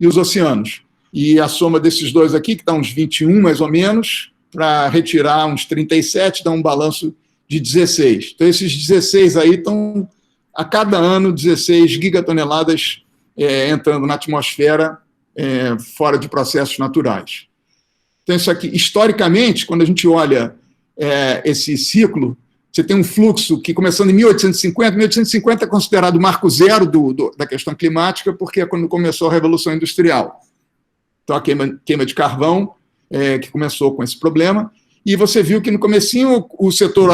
e os oceanos. E a soma desses dois aqui, que dá uns 21 mais ou menos, para retirar uns 37, dá um balanço de 16. Então, esses 16 aí estão, a cada ano, 16 gigatoneladas entrando na atmosfera fora de processos naturais. Então, isso aqui, historicamente, quando a gente olha esse ciclo, você tem um fluxo que, começando em 1850 é considerado o marco zero da questão climática, porque é quando começou a Revolução Industrial. Então, a queima de carvão, que começou com esse problema, e você viu que no comecinho o setor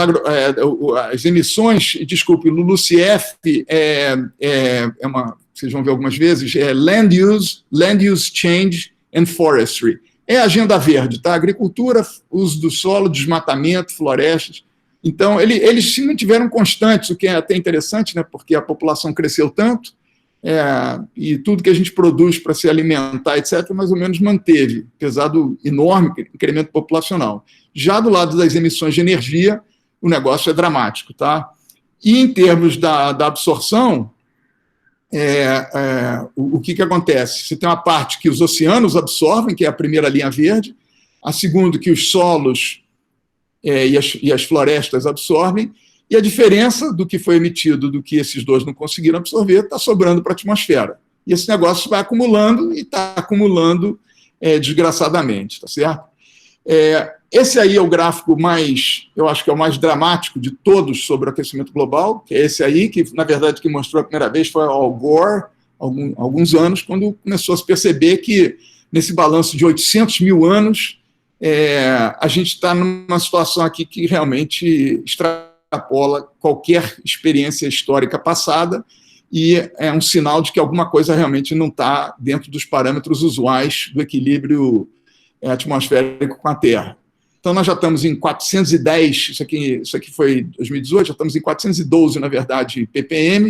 as emissões, desculpe, o LULUCF vocês vão ver algumas vezes, Land Use Change and Forestry. É a agenda verde, tá? Agricultura, uso do solo, desmatamento, florestas. Então, eles se mantiveram constantes, o que é até interessante, né? Porque a população cresceu tanto, e tudo que a gente produz para se alimentar, etc., mais ou menos manteve, apesar do enorme incremento populacional. Já do lado das emissões de energia, o negócio é dramático, tá? E em termos da absorção, o que acontece? Você tem uma parte que os oceanos absorvem, que é a primeira linha verde, a segunda que os solos e as florestas absorvem, e a diferença do que foi emitido do que esses dois não conseguiram absorver está sobrando para a atmosfera. E esse negócio vai acumulando e está acumulando desgraçadamente, tá certo? Esse aí é o gráfico eu acho que é o mais dramático de todos sobre o aquecimento global, que é esse aí, que na verdade que mostrou a primeira vez foi Al Gore, alguns anos, quando começou a se perceber que nesse balanço de 800 mil anos, a gente está numa situação aqui que realmente extrapola qualquer experiência histórica passada, e é um sinal de que alguma coisa realmente não está dentro dos parâmetros usuais do equilíbrio atmosférico com a Terra. Então, nós já estamos em 410, isso aqui foi 2018, já estamos em 412, na verdade, ppm.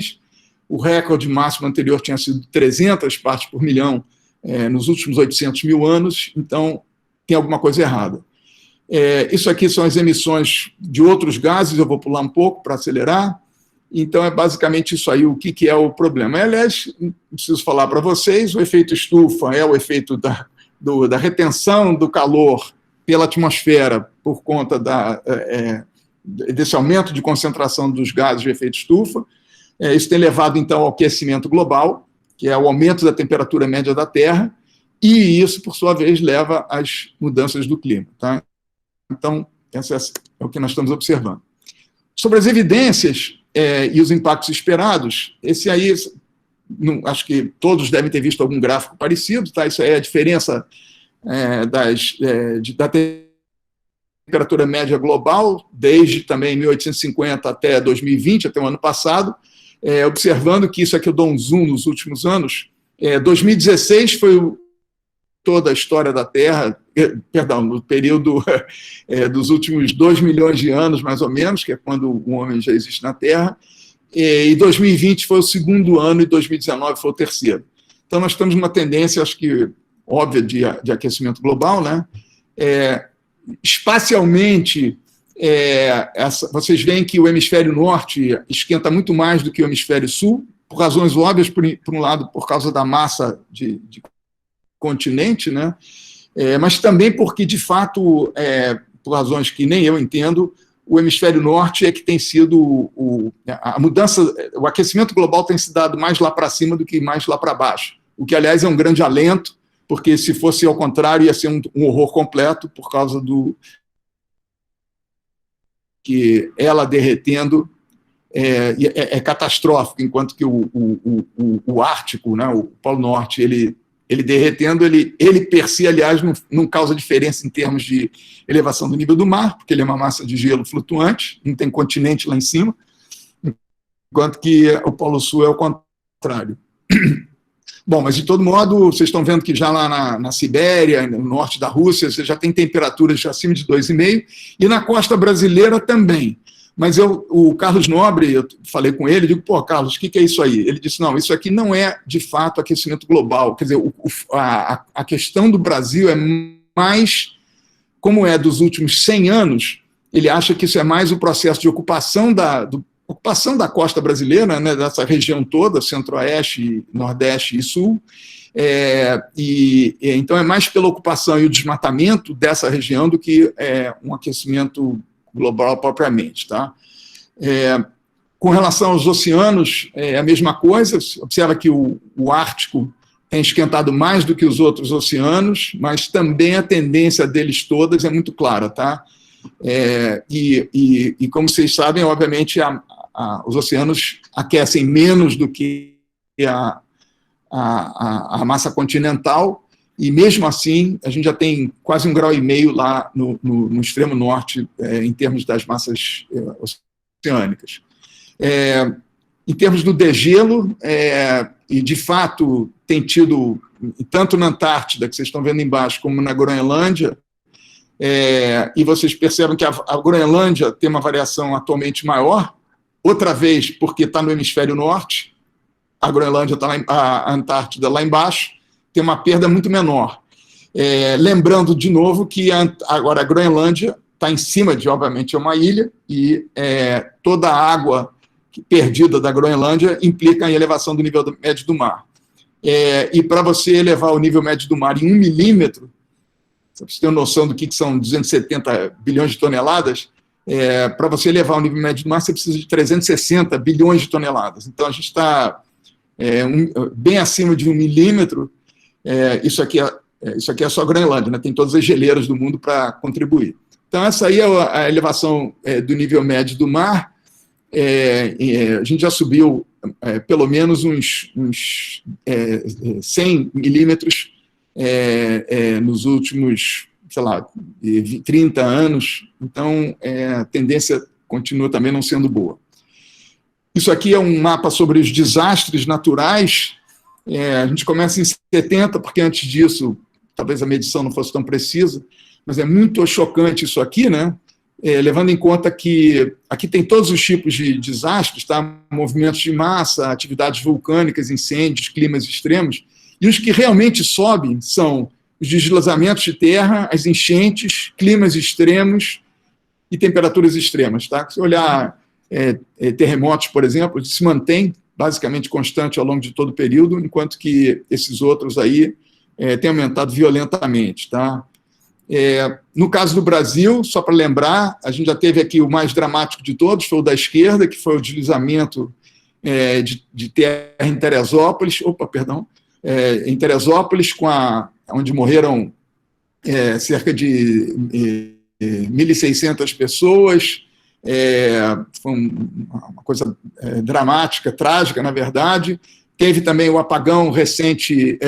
O recorde máximo anterior tinha sido 300 partes por milhão nos últimos 800 mil anos, então tem alguma coisa errada. Isso aqui são as emissões de outros gases, eu vou pular um pouco para acelerar. Então, é basicamente isso aí, o que é o problema. Aliás, não preciso falar para vocês, o efeito estufa é o efeito da retenção do calor pela atmosfera por conta desse aumento de concentração dos gases de efeito estufa. Isso tem levado, então, ao aquecimento global, que é o aumento da temperatura média da Terra, e isso, por sua vez, leva às mudanças do clima. Tá? Então, esse é o que nós estamos observando. Sobre as evidências e os impactos esperados, esse aí, acho que todos devem ter visto algum gráfico parecido, tá? Isso aí é a diferença da temperatura média global, desde também 1850 até 2020, até o ano passado, observando que isso aqui eu dou um zoom nos últimos anos. 2016 foi toda a história da Terra, perdão, no período dos últimos 2 milhões de anos, mais ou menos, que é quando o homem já existe na Terra, e 2020 foi o segundo ano e 2019 foi o terceiro. Então, nós estamos numa tendência, acho que óbvia, de aquecimento global, né? Espacialmente, vocês veem que o hemisfério norte esquenta muito mais do que o hemisfério sul, por razões óbvias, por um lado, por causa da massa de continente, né? Mas também porque, de fato, por razões que nem eu entendo, o hemisfério norte é que tem sido a mudança, o aquecimento global tem se dado mais lá para cima do que mais lá para baixo, o que, aliás, é um grande alento, porque se fosse ao contrário ia ser um horror completo por causa que ela derretendo é catastrófico, enquanto que o Ártico, né, o Polo Norte, ele derretendo, ele per si, aliás, não causa diferença em termos de elevação do nível do mar, porque ele é uma massa de gelo flutuante, não tem continente lá em cima, enquanto que o Polo Sul é o contrário. Bom, mas de todo modo, vocês estão vendo que já lá na Sibéria, no norte da Rússia, você já tem temperaturas acima de 2,5, e na costa brasileira também. Mas o Carlos Nobre, eu falei com ele, digo, pô, Carlos, o que é isso aí? Ele disse, não, isso aqui não é, de fato, aquecimento global. Quer dizer, a questão do Brasil é mais, como é dos últimos 100 anos, ele acha que isso é mais o processo de ocupação da costa brasileira, né, dessa região toda, centro-oeste, nordeste e sul, Então é mais pela ocupação e o desmatamento dessa região do que um aquecimento global propriamente, tá? Com relação aos oceanos, é a mesma coisa. Observa que o Ártico tem esquentado mais do que os outros oceanos, mas também a tendência deles todas é muito clara, tá? E como vocês sabem, obviamente, os oceanos aquecem menos do que a massa continental, e mesmo assim a gente já tem quase 1,5 graus lá no extremo norte, em termos das massas oceânicas. Em termos do degelo, e de fato tem tido, tanto na Antártida, que vocês estão vendo embaixo, como na Groenlândia, e vocês percebem que a Groenlândia tem uma variação atualmente maior, outra vez porque está no hemisfério norte, a Groenlândia está lá, a Antártida lá embaixo, tem uma perda muito menor. Lembrando de novo que agora a Groenlândia está em cima de, obviamente, uma ilha, e toda a água perdida da Groenlândia implica em elevação do nível médio do mar. E para você elevar o nível médio do mar em 1 milímetro, para você ter uma noção do que são 270 bilhões de toneladas, para você elevar o nível médio do mar, você precisa de 360 bilhões de toneladas. Então, a gente está bem acima de 1 milímetro. Isso aqui é só a Groenlândia, né? Tem todas as geleiras do mundo para contribuir. Então, essa aí é a elevação do nível médio do mar. A gente já subiu pelo menos uns 100 milímetros nos últimos, sei lá, 30 anos. Então, a tendência continua também não sendo boa. Isso aqui é um mapa sobre os desastres naturais. A gente começa em 70, porque antes disso, talvez a medição não fosse tão precisa, mas é muito chocante isso aqui, né? Levando em conta que aqui tem todos os tipos de desastres, tá? Movimentos de massa, atividades vulcânicas, incêndios, climas extremos, e os que realmente sobem são os deslizamentos de terra, as enchentes, climas extremos e temperaturas extremas. Tá? Se olhar terremotos, por exemplo, se mantém basicamente constante ao longo de todo o período, enquanto que esses outros aí têm aumentado violentamente. Tá? No caso do Brasil, só para lembrar, a gente já teve aqui o mais dramático de todos, foi o da esquerda, que foi o deslizamento de terra em Teresópolis, em Teresópolis, onde morreram cerca de 1.600 pessoas. Foi uma coisa dramática, trágica, na verdade. Teve também o apagão recente,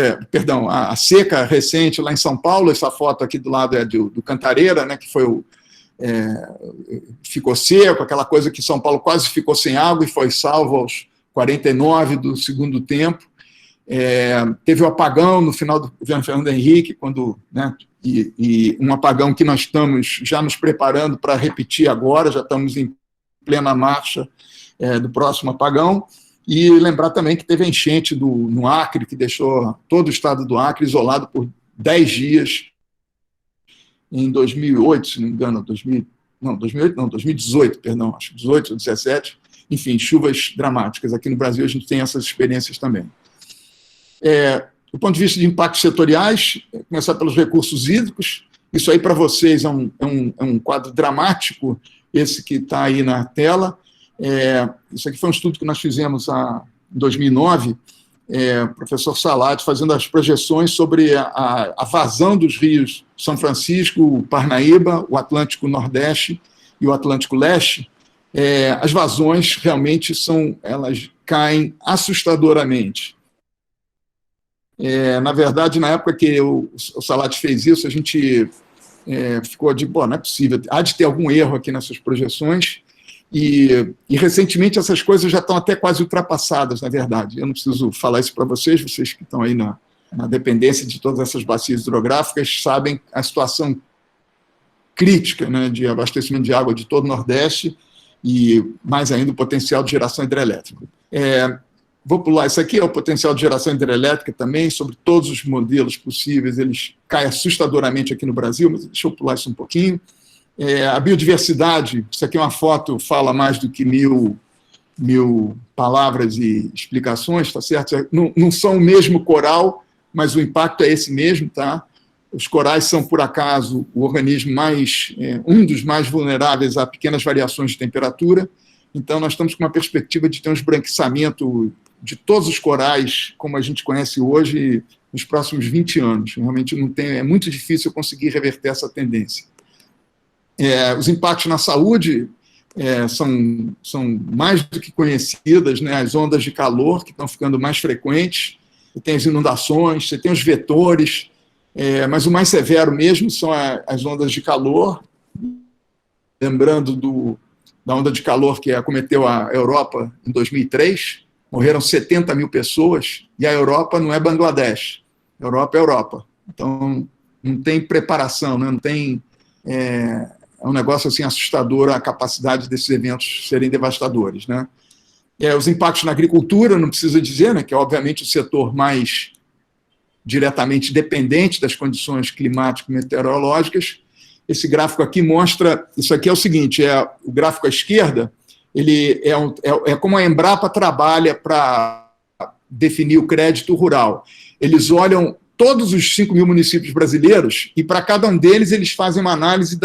a seca recente lá em São Paulo. Essa foto aqui do lado é do Cantareira, né, que foi ficou seco, aquela coisa que São Paulo quase ficou sem água e foi salvo aos 49 do segundo tempo. Teve o apagão no final do governo Fernando Henrique, e um apagão que nós estamos já nos preparando para repetir agora, já estamos em plena marcha do próximo apagão. E lembrar também que teve a enchente no Acre, que deixou todo o estado do Acre isolado por 10 dias em 2008, se não me engano, 2018, perdão, acho 18 ou 17. Enfim, chuvas dramáticas. Aqui no Brasil a gente tem essas experiências também. Do ponto de vista de impactos setoriais, começar pelos recursos hídricos. Isso aí para vocês é um quadro dramático, esse que está aí na tela. Isso aqui foi um estudo que nós fizemos em 2009, o professor Salati fazendo as projeções sobre a vazão dos rios São Francisco, o Parnaíba, o Atlântico Nordeste e o Atlântico Leste. As vazões realmente elas caem assustadoramente. Na verdade, na época que o Salati fez isso, a gente ficou de, não é possível, há de ter algum erro aqui nessas projeções. E recentemente essas coisas já estão até quase ultrapassadas, na verdade. Eu não preciso falar isso para vocês que estão aí na dependência de todas essas bacias hidrográficas, sabem a situação crítica, né, de abastecimento de água de todo o Nordeste e, mais ainda, o potencial de geração hidrelétrica. Vou pular isso aqui, é o potencial de geração hidrelétrica também, sobre todos os modelos possíveis, eles caem assustadoramente aqui no Brasil, mas deixa eu pular isso um pouquinho. A biodiversidade, isso aqui é uma foto, fala mais do que mil palavras e explicações, tá certo? Não são o mesmo coral, mas o impacto é esse mesmo, tá? Os corais são, por acaso, o organismo um dos mais vulneráveis a pequenas variações de temperatura. Então, nós estamos com uma perspectiva de ter um esbranquiçamento de todos os corais, como a gente conhece hoje, nos próximos 20 anos. Realmente é muito difícil conseguir reverter essa tendência. Os impactos na saúde são mais do que conhecidas, né? As ondas de calor, que estão ficando mais frequentes, você tem as inundações, você tem os vetores, mas o mais severo mesmo são as ondas de calor. Lembrando da onda de calor que acometeu a Europa em 2003, morreram 70 mil pessoas, e a Europa não é Bangladesh, a Europa é Europa. Então, não tem preparação, né? Não tem... É um negócio assim, assustador a capacidade desses eventos serem devastadores, né? Os impactos na agricultura, não precisa dizer, né, que é obviamente o setor mais diretamente dependente das condições climático-meteorológicas. Esse gráfico aqui mostra, isso aqui é o seguinte, o gráfico à esquerda, ele é como a Embrapa trabalha para definir o crédito rural. Eles olham todos os 5 mil municípios brasileiros e para cada um deles eles fazem uma análise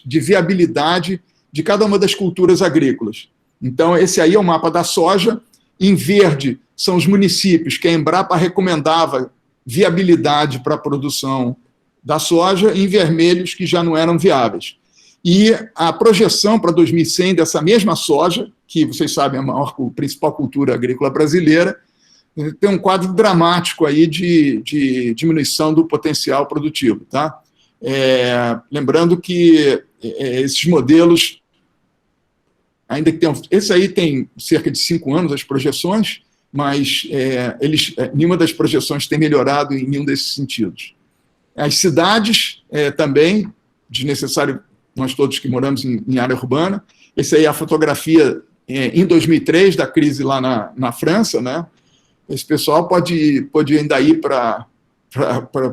de viabilidade de cada uma das culturas agrícolas. Então, esse aí é o mapa da soja, em verde são os municípios que a Embrapa recomendava viabilidade para a produção da soja, em vermelhos que já não eram viáveis. E a projeção para 2100 dessa mesma soja, que vocês sabem é a principal cultura agrícola brasileira, tem um quadro dramático aí de diminuição do potencial produtivo. Tá? Lembrando que esses modelos, ainda que esse aí tem cerca de 5 anos as projeções, mas nenhuma das projeções tem melhorado em nenhum desses sentidos. As cidades também, desnecessário, nós todos que moramos em área urbana. Essa aí é a fotografia em 2003 da crise lá na França, né? Esse pessoal pode ainda ir para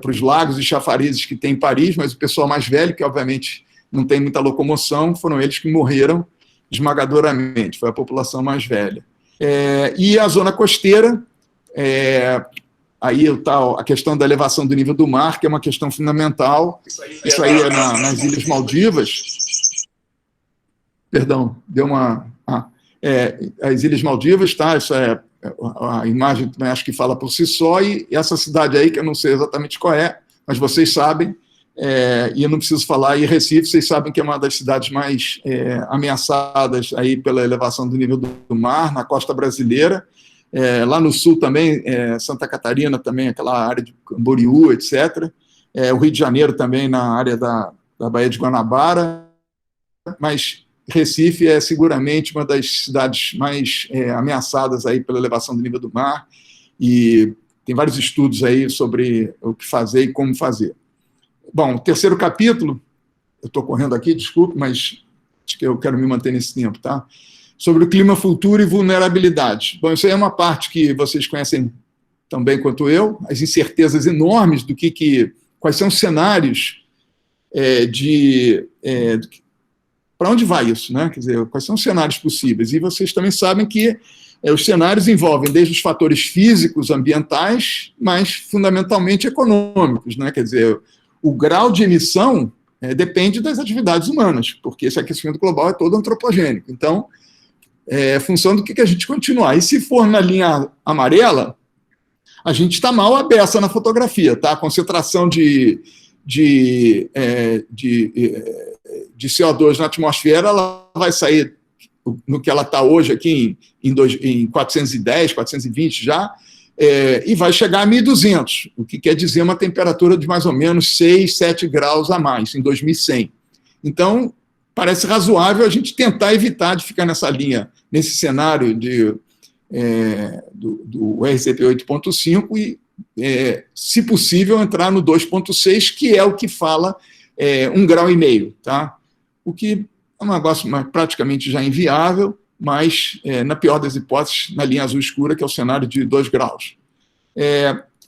os lagos e chafarizes que tem em Paris, mas o pessoal mais velho, que obviamente não tem muita locomoção, foram eles que morreram esmagadoramente, foi a população mais velha. E a zona costeira, aí a questão da elevação do nível do mar, que é uma questão fundamental. Isso aí é nas Ilhas Maldivas. Perdão, deu uma... as Ilhas Maldivas, tá? Isso a imagem também acho que fala por si só, e essa cidade aí, que eu não sei exatamente qual é, mas vocês sabem, e eu não preciso falar, e Recife, vocês sabem que é uma das cidades mais ameaçadas aí pela elevação do nível do mar, na costa brasileira. Lá no sul também, Santa Catarina também, aquela área de Camboriú, etc. O Rio de Janeiro também, na área da Baía de Guanabara, mas Recife é seguramente uma das cidades mais ameaçadas aí pela elevação do nível do mar, e tem vários estudos aí sobre o que fazer e como fazer. Bom, o terceiro capítulo, eu estou correndo aqui, desculpe, mas acho que eu quero me manter nesse tempo, tá? Sobre o clima futuro e vulnerabilidade. Bom, isso aí é uma parte que vocês conhecem tão bem quanto eu, as incertezas enormes do quais são os cenários para onde vai isso, né? Quer dizer, quais são os cenários possíveis? E vocês também sabem que os cenários envolvem desde os fatores físicos, ambientais, mas fundamentalmente econômicos, né? Quer dizer, o grau de emissão depende das atividades humanas, porque esse aquecimento global é todo antropogênico. Então, é função do que a gente continuar. E se for na linha amarela, a gente está mal à beça na fotografia, tá? A concentração de CO2 na atmosfera, ela vai sair no que ela está hoje aqui em 410, 420 já, e vai chegar a 1.200, o que quer dizer uma temperatura de mais ou menos 6, 7 graus a mais em 2100. Então, parece razoável a gente tentar evitar de ficar nessa linha, nesse cenário do RCP 8.5 e, se possível, entrar no 2.6, que é o que fala 1,5 graus, tá? O que é um negócio praticamente já inviável, mas, na pior das hipóteses, na linha azul escura, que é o cenário de 2 graus.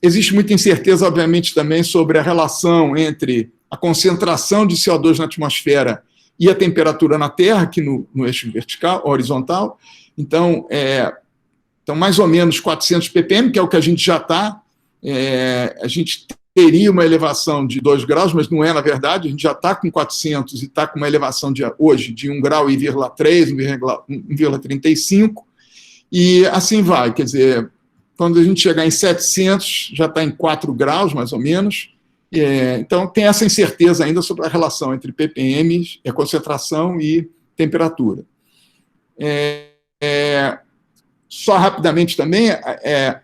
Existe muita incerteza, obviamente, também sobre a relação entre a concentração de CO2 na atmosfera e a temperatura na Terra, aqui no eixo horizontal. Então, mais ou menos 400 ppm, que é o que a gente já está, a gente teria uma elevação de 2 graus, mas não é, na verdade, a gente já está com 400 e está com uma elevação hoje de 1,3 grau, 1,35, e assim vai, quer dizer, quando a gente chegar em 700, já está em 4 graus, mais ou menos. Então, tem essa incerteza ainda sobre a relação entre ppm, concentração e temperatura. Só rapidamente também,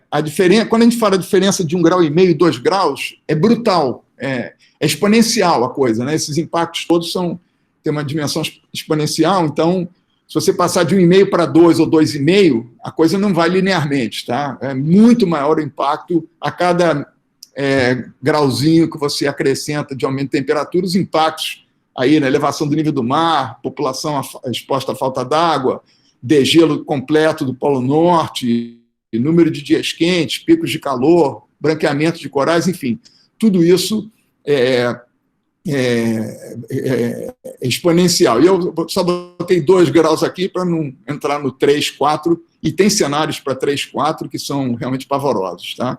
a diferença, quando a gente fala a diferença de 1,5 grau e 2 graus, é brutal, é exponencial a coisa, né? Esses impactos todos têm uma dimensão exponencial, então, se você passar de 1,5 para 2 ou 2,5, a coisa não vai linearmente, tá? É muito maior o impacto a cada grauzinho que você acrescenta de aumento de temperatura, os impactos aí na elevação do nível do mar, população exposta à falta d'água, degelo completo do Polo Norte, número de dias quentes, picos de calor, branqueamento de corais, enfim, tudo isso é exponencial. E eu só botei 2 graus aqui para não entrar no 3, 4, e tem cenários para 3, 4 que são realmente pavorosos. Tá?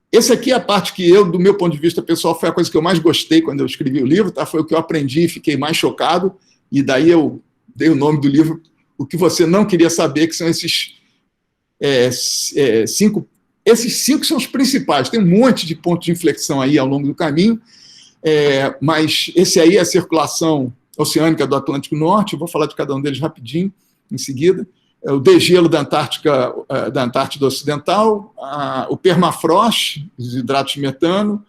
Essa aqui é a parte que do meu ponto de vista pessoal, foi a coisa que eu mais gostei quando eu escrevi o livro, tá? Foi o que eu aprendi e fiquei mais chocado, e daí eu dei o nome do livro, O que Você Não Queria Saber, que são esses 5. Esses 5 são os principais, tem um monte de pontos de inflexão aí ao longo do caminho, mas esse aí é a circulação oceânica do Atlântico Norte, eu vou falar de cada um deles rapidinho, em seguida. O degelo da Antártida Ocidental, o permafrost, os hidratos de metano,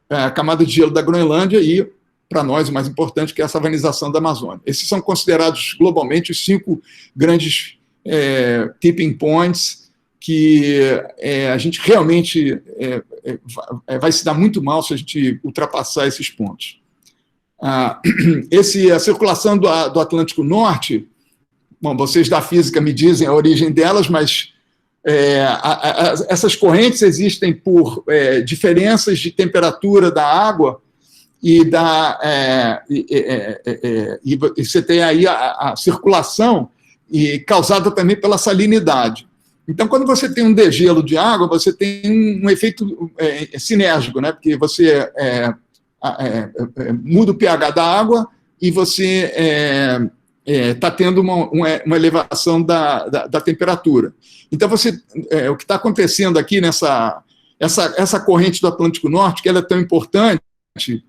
a camada de gelo da Groenlândia e, para nós, o mais importante, que é a savanização da Amazônia. Esses são considerados globalmente os 5 grandes tipping points que a gente realmente vai se dar muito mal se a gente ultrapassar esses pontos. A circulação do Atlântico Norte, bom, vocês da física me dizem a origem delas, mas essas correntes existem por diferenças de temperatura da água e você tem aí a circulação causada também pela salinidade. Então, quando você tem um degelo de água, você tem um efeito sinérgico, né? Porque você muda o pH da água e você está tendo uma elevação da temperatura. Então, o que está acontecendo aqui essa corrente do Atlântico Norte, que ela é tão importante,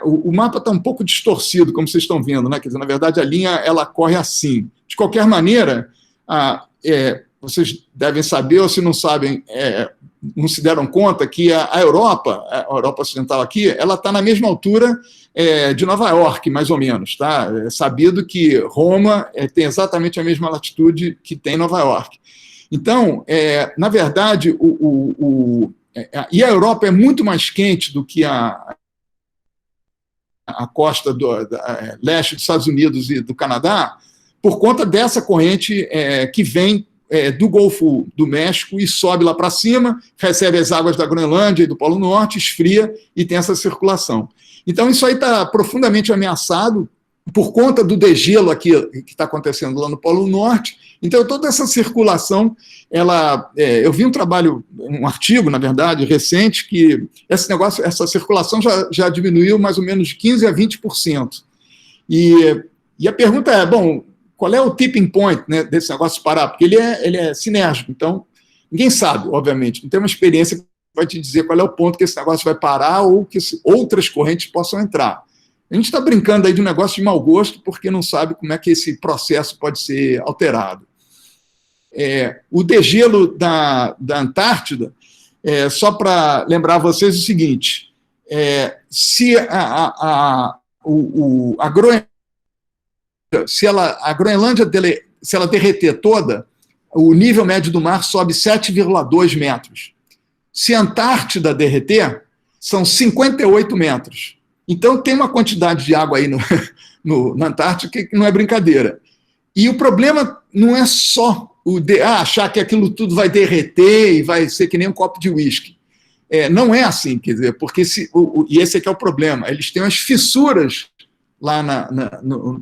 o mapa está um pouco distorcido, como vocês estão vendo, né? Quer dizer, na verdade, a linha ela corre assim. De qualquer maneira, vocês devem saber, ou se não sabem, não se deram conta que a Europa Ocidental aqui, ela está na mesma altura de Nova York, mais ou menos. Tá? É sabido que Roma tem exatamente a mesma latitude que tem Nova York. Então, na verdade, e a Europa é muito mais quente do que a costa leste dos Estados Unidos e do Canadá, por conta dessa corrente que vem do Golfo do México e sobe lá para cima, recebe as águas da Groenlândia e do Polo Norte, esfria e tem essa circulação. Então, isso aí está profundamente ameaçado por conta do degelo aqui que está acontecendo lá no Polo Norte. Então, toda essa circulação, eu vi um artigo, na verdade, recente, que essa circulação já diminuiu mais ou menos de 15% a 20%. E a pergunta é, bom, qual é o tipping point, né, desse negócio parar? Porque ele é sinérgico, então ninguém sabe, obviamente, não tem uma experiência que vai te dizer qual é o ponto que esse negócio vai parar ou que outras correntes possam entrar. A gente está brincando aí de um negócio de mau gosto porque não sabe como é que esse processo pode ser alterado. O degelo da Antártida, só para lembrar vocês o seguinte, se a Groenlândia, se a Groenlândia se ela derreter toda, o nível médio do mar sobe 7,2 metros. Se a Antártida derreter, são 58 metros. Então, tem uma quantidade de água aí na Antártida que não é brincadeira. E o problema não é só achar que aquilo tudo vai derreter e vai ser que nem um copo de uísque. Não é assim, quer dizer, porque e esse aqui é o problema, eles têm umas fissuras lá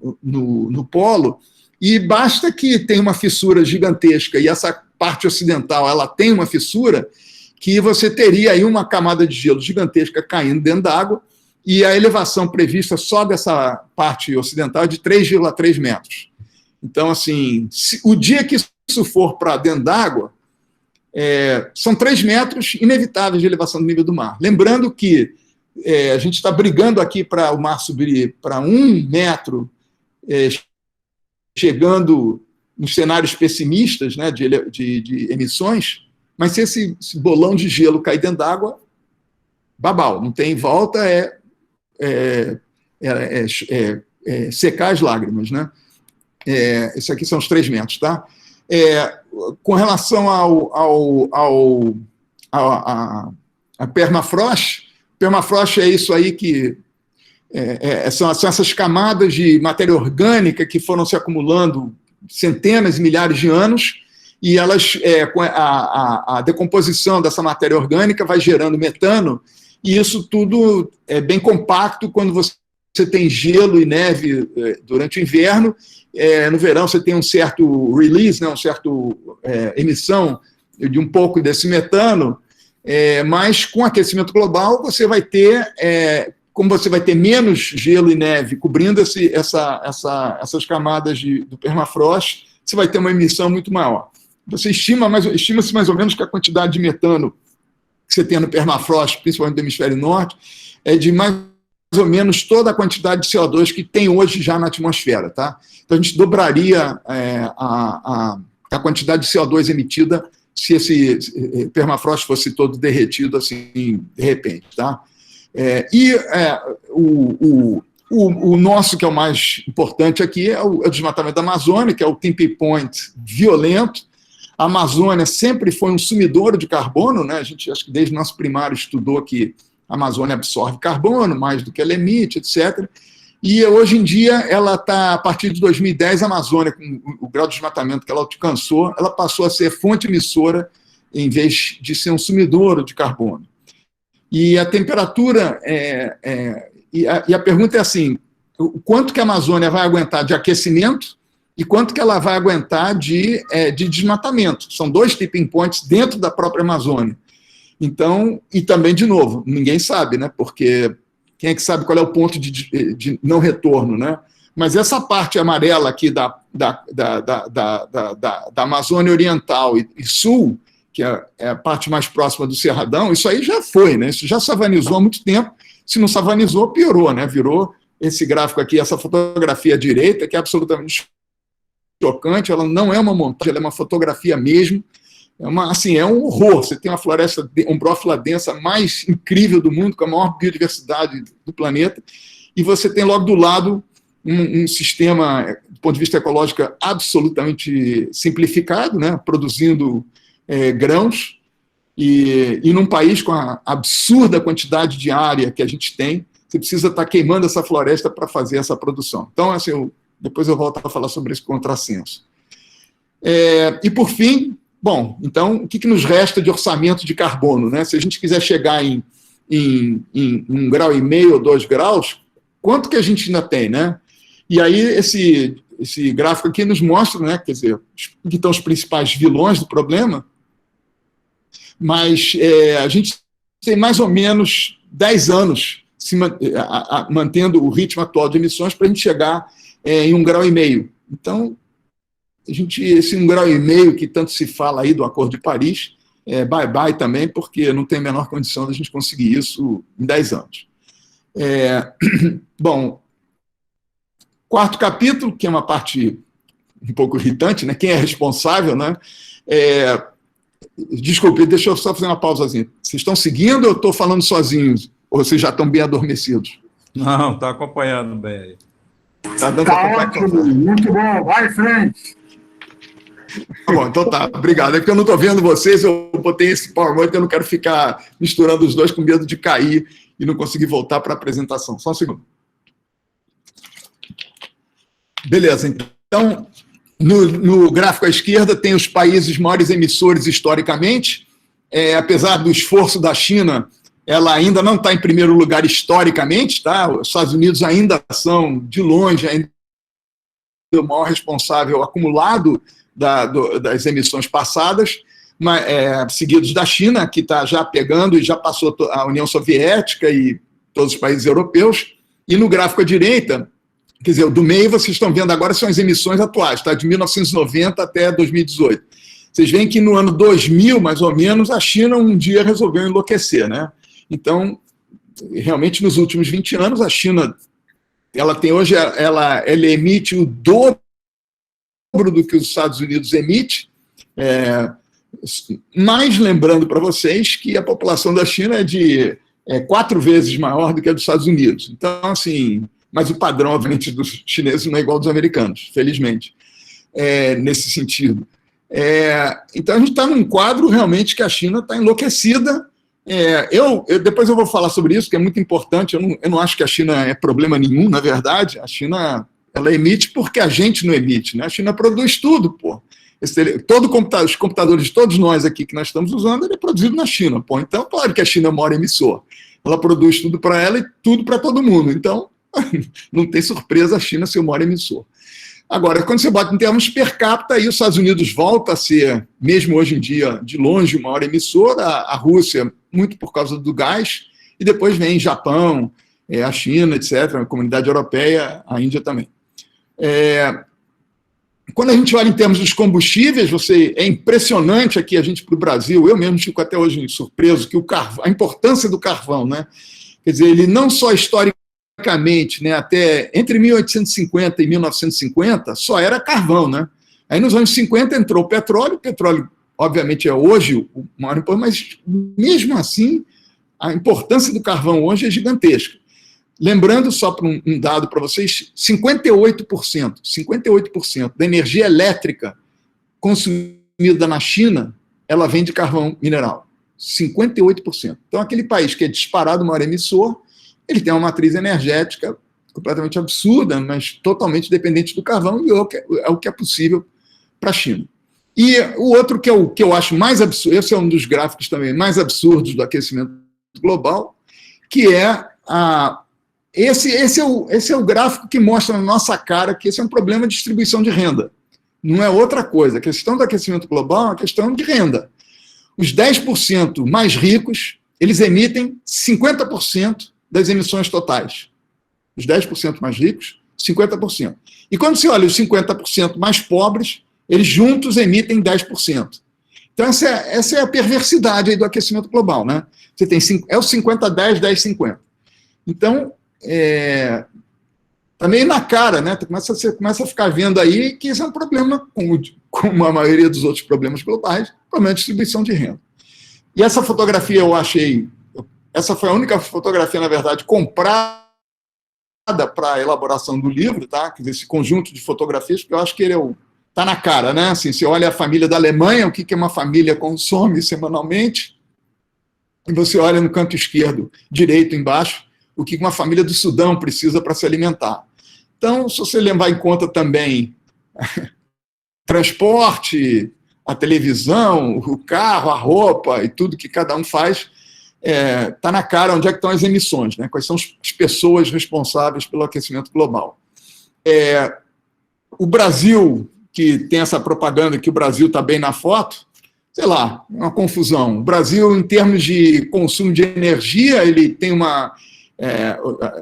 no polo, e basta que tenha uma fissura gigantesca e essa parte ocidental ela tem uma fissura, que você teria aí uma camada de gelo gigantesca caindo dentro da água, e a elevação prevista só dessa parte ocidental é de 3,3 metros. Então, assim, o dia que isso for para dentro d'água, são 3 metros inevitáveis de elevação do nível do mar. Lembrando que a gente está brigando aqui para o mar subir para 1 metro, chegando nos cenários pessimistas, né, de emissões, mas se esse bolão de gelo cair dentro d'água, babau, não tem volta, secar as lágrimas, né? Isso aqui são os 3 metros, tá? Com relação a permafrost, permafrost é isso aí que são essas camadas de matéria orgânica que foram se acumulando centenas e milhares de anos, e elas, com a decomposição dessa matéria orgânica vai gerando metano, e isso tudo é bem compacto quando você tem gelo e neve durante o inverno. No verão você tem um certo release, né, um certo emissão de um pouco desse metano, mas com aquecimento global você vai ter, como você vai ter menos gelo e neve cobrindo essas camadas do permafrost, você vai ter uma emissão muito maior. Você estima-se mais ou menos que a quantidade de metano que você tem no permafrost, principalmente do hemisfério norte, é de mais ou menos toda a quantidade de CO2 que tem hoje já na atmosfera, tá? Então a gente dobraria a quantidade de CO2 emitida se esse permafrost fosse todo derretido assim, de repente, tá? O nosso, que é o mais importante aqui, é o desmatamento da Amazônia, que é o tipping point violento. A Amazônia sempre foi um sumidouro de carbono, né? A gente, acho que desde o nosso primário, estudou que a Amazônia absorve carbono, mais do que ela emite, etc. E hoje em dia, ela está, a partir de 2010, a Amazônia, com o grau de desmatamento que ela alcançou, ela passou a ser fonte emissora, em vez de ser um sumidouro de carbono. E a temperatura, e a pergunta é assim, o quanto que a Amazônia vai aguentar de aquecimento e quanto que ela vai aguentar de desmatamento. São 2 tipping points dentro da própria Amazônia. Então, e também, de novo, ninguém sabe, né? Porque quem é que sabe qual é o ponto de não retorno, né? Mas essa parte amarela aqui da Amazônia Oriental e Sul, que é a parte mais próxima do Cerradão, isso aí já foi, né? Isso já savanizou há muito tempo. Se não savanizou, piorou, né? Virou esse gráfico aqui, essa fotografia à direita, que é absolutamente chocante. Ela não é uma montagem, ela é uma fotografia mesmo. É um horror. Você tem uma floresta ombrófila densa mais incrível do mundo, com a maior biodiversidade do planeta, e você tem logo do lado um sistema, do ponto de vista ecológico, absolutamente simplificado, né? Produzindo grãos, e num país com a absurda quantidade de área que a gente tem, você precisa estar queimando essa floresta para fazer essa produção. Então, assim, depois eu volto a falar sobre esse contrassenso. E, por fim, bom, então, o que nos resta de orçamento de carbono, né? Se a gente quiser chegar em 1,5 grau ou 2 graus, quanto que a gente ainda tem, né? E aí, esse gráfico aqui nos mostra, né, quer dizer, que estão os principais vilões do problema, mas a gente tem mais ou menos 10 anos mantendo o ritmo atual de emissões para a gente chegar em 1,5 grau. Então, esse 1,5 grau que tanto se fala aí do Acordo de Paris, bye-bye também, porque não tem a menor condição de a gente conseguir isso em 10 anos. Bom, 4º capítulo, que é uma parte um pouco irritante, né? Quem é responsável, né? Desculpe, deixa eu só fazer uma pausazinha. Vocês estão seguindo ou eu estou falando sozinhos? Ou vocês já estão bem adormecidos? Não, está acompanhando bem aí. Está ótimo, muito bom, vai em frente. Tá bom, então tá, obrigado. É porque eu não estou vendo vocês, eu botei esse PowerPoint, eu não quero ficar misturando os dois com medo de cair e não conseguir voltar para a apresentação. Só um segundo. Beleza, então, no gráfico à esquerda tem os países maiores emissores historicamente. Apesar do esforço da China, ela ainda não está em primeiro lugar historicamente, tá? Os Estados Unidos ainda são, de longe, ainda o maior responsável acumulado das emissões passadas, seguidos da China, que está já pegando e já passou a União Soviética e todos os países europeus, e no gráfico à direita, quer dizer, do meio vocês estão vendo agora são as emissões atuais, tá? De 1990 até 2018. Vocês veem que no ano 2000, mais ou menos, a China um dia resolveu enlouquecer, né? Então, realmente, nos últimos 20 anos, a China, ela emite o dobro do que os Estados Unidos emite, mas lembrando para vocês que a população da China é 4 vezes maior do que a dos Estados Unidos. Então, assim, mas o padrão, obviamente, dos chineses não é igual ao dos americanos, felizmente, nesse sentido. Então, a gente está num quadro realmente que a China está enlouquecida. Depois eu vou falar sobre isso, que é muito importante. Eu não acho que a China é problema nenhum, na verdade. A China, ela emite porque a gente não emite, né? A China produz tudo, pô. Os computadores de todos nós aqui que nós estamos usando, ele é produzido na China, pô. Então, claro que a China é o maior emissor. Ela produz tudo para ela e tudo para todo mundo. Então, não tem surpresa a China ser o maior emissor. Agora, quando você bota em termos per capita, aí os Estados Unidos volta a ser, mesmo hoje em dia, de longe, o maior emissor, a Rússia, muito por causa do gás, e depois vem Japão, a China, etc., a comunidade europeia, a Índia também. Quando a gente olha em termos dos combustíveis, é impressionante aqui a gente para o Brasil, eu mesmo fico até hoje surpreso, que a importância do carvão, né? Quer dizer, ele não só historicamente, né, até entre 1850 e 1950, só era carvão, né? Aí nos anos 50 entrou o petróleo obviamente é hoje o maior importante, mas mesmo assim a importância do carvão hoje é gigantesca. Lembrando, só para um dado para vocês, 58% da energia elétrica consumida na China, ela vem de carvão mineral. 58%. Então, aquele país que é disparado o maior emissor, ele tem uma matriz energética completamente absurda, mas totalmente dependente do carvão, e é o que é possível para a China. E o outro que eu acho mais absurdo, esse é um dos gráficos também mais absurdos do aquecimento global, que é esse é o gráfico que mostra na nossa cara que esse é um problema de distribuição de renda. Não é outra coisa. A questão do aquecimento global é uma questão de renda. Os 10% mais ricos, eles emitem 50% das emissões totais. Os 10% mais ricos, 50%. E quando você olha os 50% mais pobres, eles juntos emitem 10%. Então, essa é a perversidade aí do aquecimento global, né? Você tem o 50-10, 10-50. Então, tá meio na cara, né? Você começa a ficar vendo aí que esse é um problema, como a maioria dos outros problemas globais, problema de distribuição de renda. E essa fotografia eu achei, essa foi a única fotografia, na verdade, comprada para a elaboração do livro, tá? Quer dizer, esse conjunto de fotografias, porque eu acho que ele tá na cara, né? Assim, você olha a família da Alemanha, o que uma família consome semanalmente, e você olha no canto esquerdo, direito embaixo, o que uma família do Sudão precisa para se alimentar. Então, se você levar em conta também transporte, a televisão, o carro, a roupa e tudo que cada um faz, está na cara onde é que estão as emissões, né? Quais são as pessoas responsáveis pelo aquecimento global. O Brasil, que tem essa propaganda que o Brasil está bem na foto, sei lá, uma confusão. O Brasil, em termos de consumo de energia, ele tem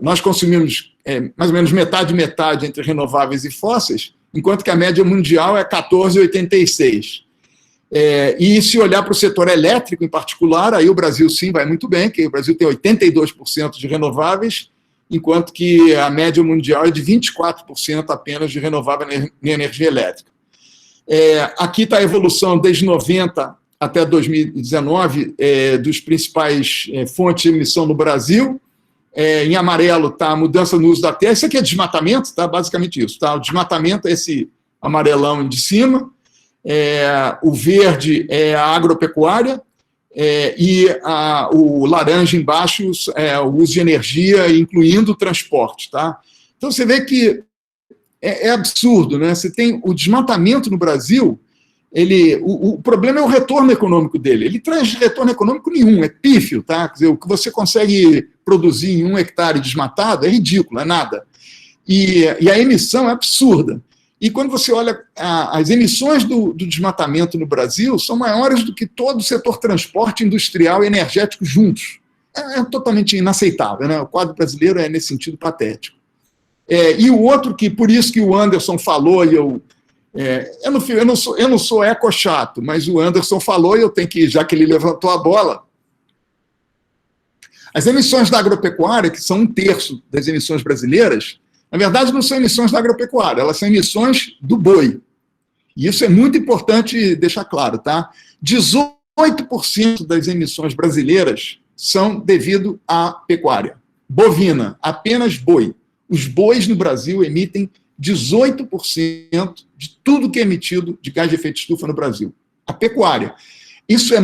nós consumimos mais ou menos metade entre renováveis e fósseis, enquanto que a média mundial é 14,86. E se olhar para o setor elétrico em particular, aí o Brasil sim vai muito bem, que o Brasil tem 82% de renováveis, enquanto que a média mundial é de 24% apenas de renovável em energia elétrica. Aqui está a evolução desde 90 até 2019 dos principais fontes de emissão no Brasil. Em amarelo está a mudança no uso da terra. Isso aqui é desmatamento, tá? Basicamente isso. Tá? O desmatamento é esse amarelão de cima, o verde é a agropecuária, e o laranja embaixo é o uso de energia, incluindo o transporte. Tá? Então, você vê que é absurdo, né? Você tem o desmatamento no Brasil, o problema é o retorno econômico dele. Ele traz retorno econômico nenhum, é pífio. Tá? Quer dizer, o que você consegue produzir em 1 hectare desmatado é ridículo, é nada. E a emissão é absurda. E quando você olha, as emissões do desmatamento no Brasil são maiores do que todo o setor transporte, industrial e energético juntos. É totalmente inaceitável, né? O quadro brasileiro é, nesse sentido, patético. E o outro, que por isso que o Anderson falou, e eu não sou eco-chato, mas o Anderson falou, e eu tenho que, já que ele levantou a bola, as emissões da agropecuária, que são 1/3 das emissões brasileiras, na verdade não são emissões da agropecuária, elas são emissões do boi. E isso é muito importante deixar claro, tá? 18% das emissões brasileiras são devido à pecuária. Bovina, apenas boi. Os bois no Brasil emitem 18% de tudo que é emitido de gás de efeito de estufa no Brasil. A pecuária. Isso é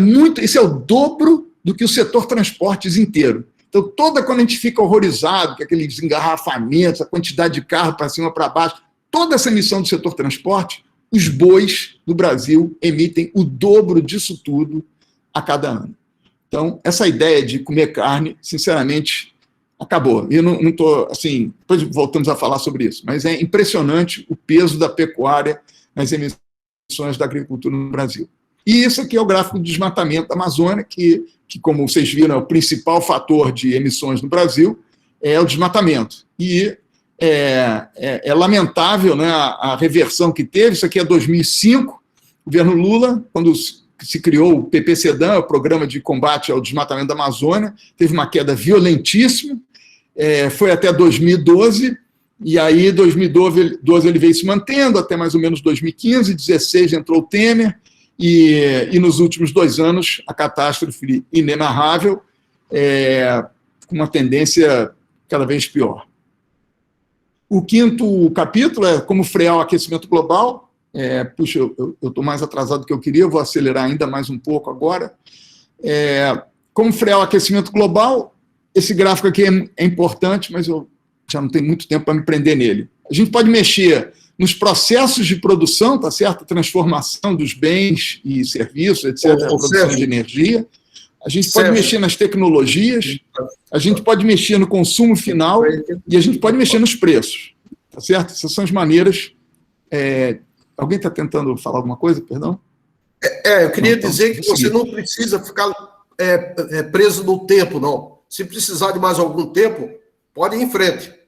o dobro do que o setor transportes inteiro. Então, quando a gente fica horrorizado com aqueles engarrafamentos, a quantidade de carro para cima, para baixo, toda essa emissão do setor transporte, os bois do Brasil emitem o dobro disso tudo a cada ano. Então, essa ideia de comer carne, sinceramente, acabou. E eu não estou, assim, depois voltamos a falar sobre isso, mas é impressionante o peso da pecuária nas emissões da agricultura no Brasil. E isso aqui é o gráfico do desmatamento da Amazônia, que como vocês viram, é o principal fator de emissões no Brasil, é o desmatamento. E é lamentável, né, a reversão que teve. Isso aqui é 2005, o governo Lula, quando se criou o PPCDAM, o Programa de Combate ao Desmatamento da Amazônia, teve uma queda violentíssima, foi até 2012, e aí, em 2012, ele veio se mantendo, até mais ou menos 2015, 2016 entrou o Temer, e nos últimos 2 anos, a catástrofe inenarrável, com uma tendência cada vez pior. O 5º capítulo é como frear o aquecimento global. Puxa, eu estou mais atrasado do que eu queria, eu vou acelerar ainda mais um pouco agora. Como frear o aquecimento global, esse gráfico aqui é importante, mas eu já não tenho muito tempo para me prender nele. A gente pode mexer nos processos de produção, tá certo? Transformação dos bens e serviços, etc., a produção de energia. A gente pode mexer nas tecnologias, a gente pode mexer no consumo final e a gente pode mexer nos preços, tá certo? Essas são as maneiras. Alguém está tentando falar alguma coisa, perdão? Eu queria dizer que você não precisa ficar preso no tempo, não. Se precisar de mais algum tempo, pode ir em frente.